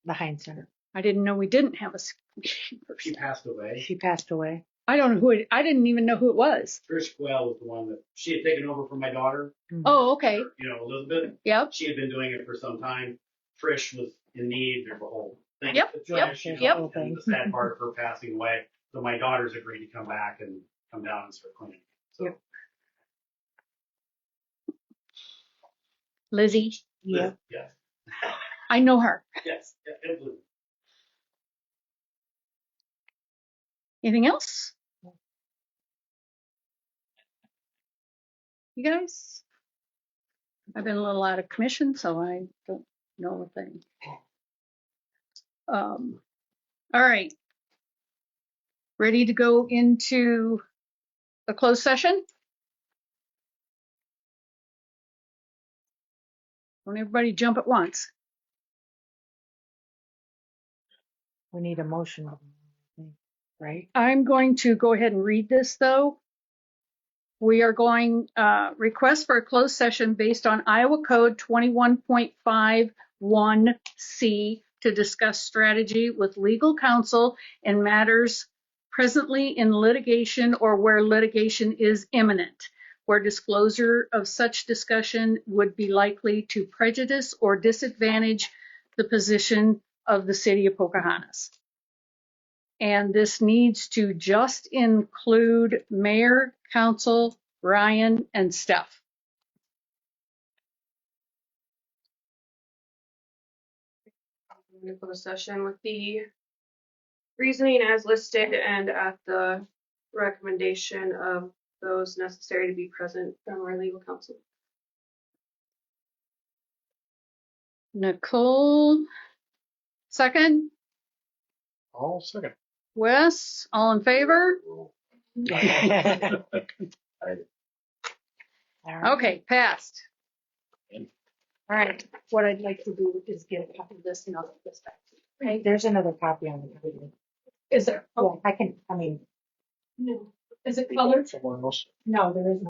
the Heinz Center. I didn't know we didn't have a She person. passed away. She passed away. I don't know I didn't even know who it was. Trish Quell was the one that she had taken over from my daughter. Oh, okay. Elizabeth. Yep. She had been doing it for some time. Trish was in need. There's a whole thing. Yep, with yep, Trish, yep. And the sad part of her passing away. So my daughter's agreed to come back and come down and start cleaning. So. Yep. Lizzie. Yep. Yes. I know her. Yes. Absolutely. Anything else? You guys? I've been a little out of commission, so I don't know a thing. All right. Ready to go into a closed session? Don't everybody jump at once. We need a motion, right? I'm going to go ahead and read this, though. We are going, request for a closed session based on Iowa Code 21.51C to discuss strategy with legal counsel in matters presently in litigation or where litigation is imminent, where disclosure of such discussion would be likely to prejudice or disadvantage the position of the city of Pocahontas. And this needs to just include mayor, council, Ryan, and Steph. I'm going to close session with the reasoning as listed and at the recommendation of those necessary to be present from our legal counsel. Nicole, second. All second. Wes, all in favor? Okay, passed. All right, what I'd like to do is get a copy of this and I'll get this back to you. Hey, there's another copy on the computer. Is there? Yeah, I mean, No. Is it colored? Someone else. no, there isn't.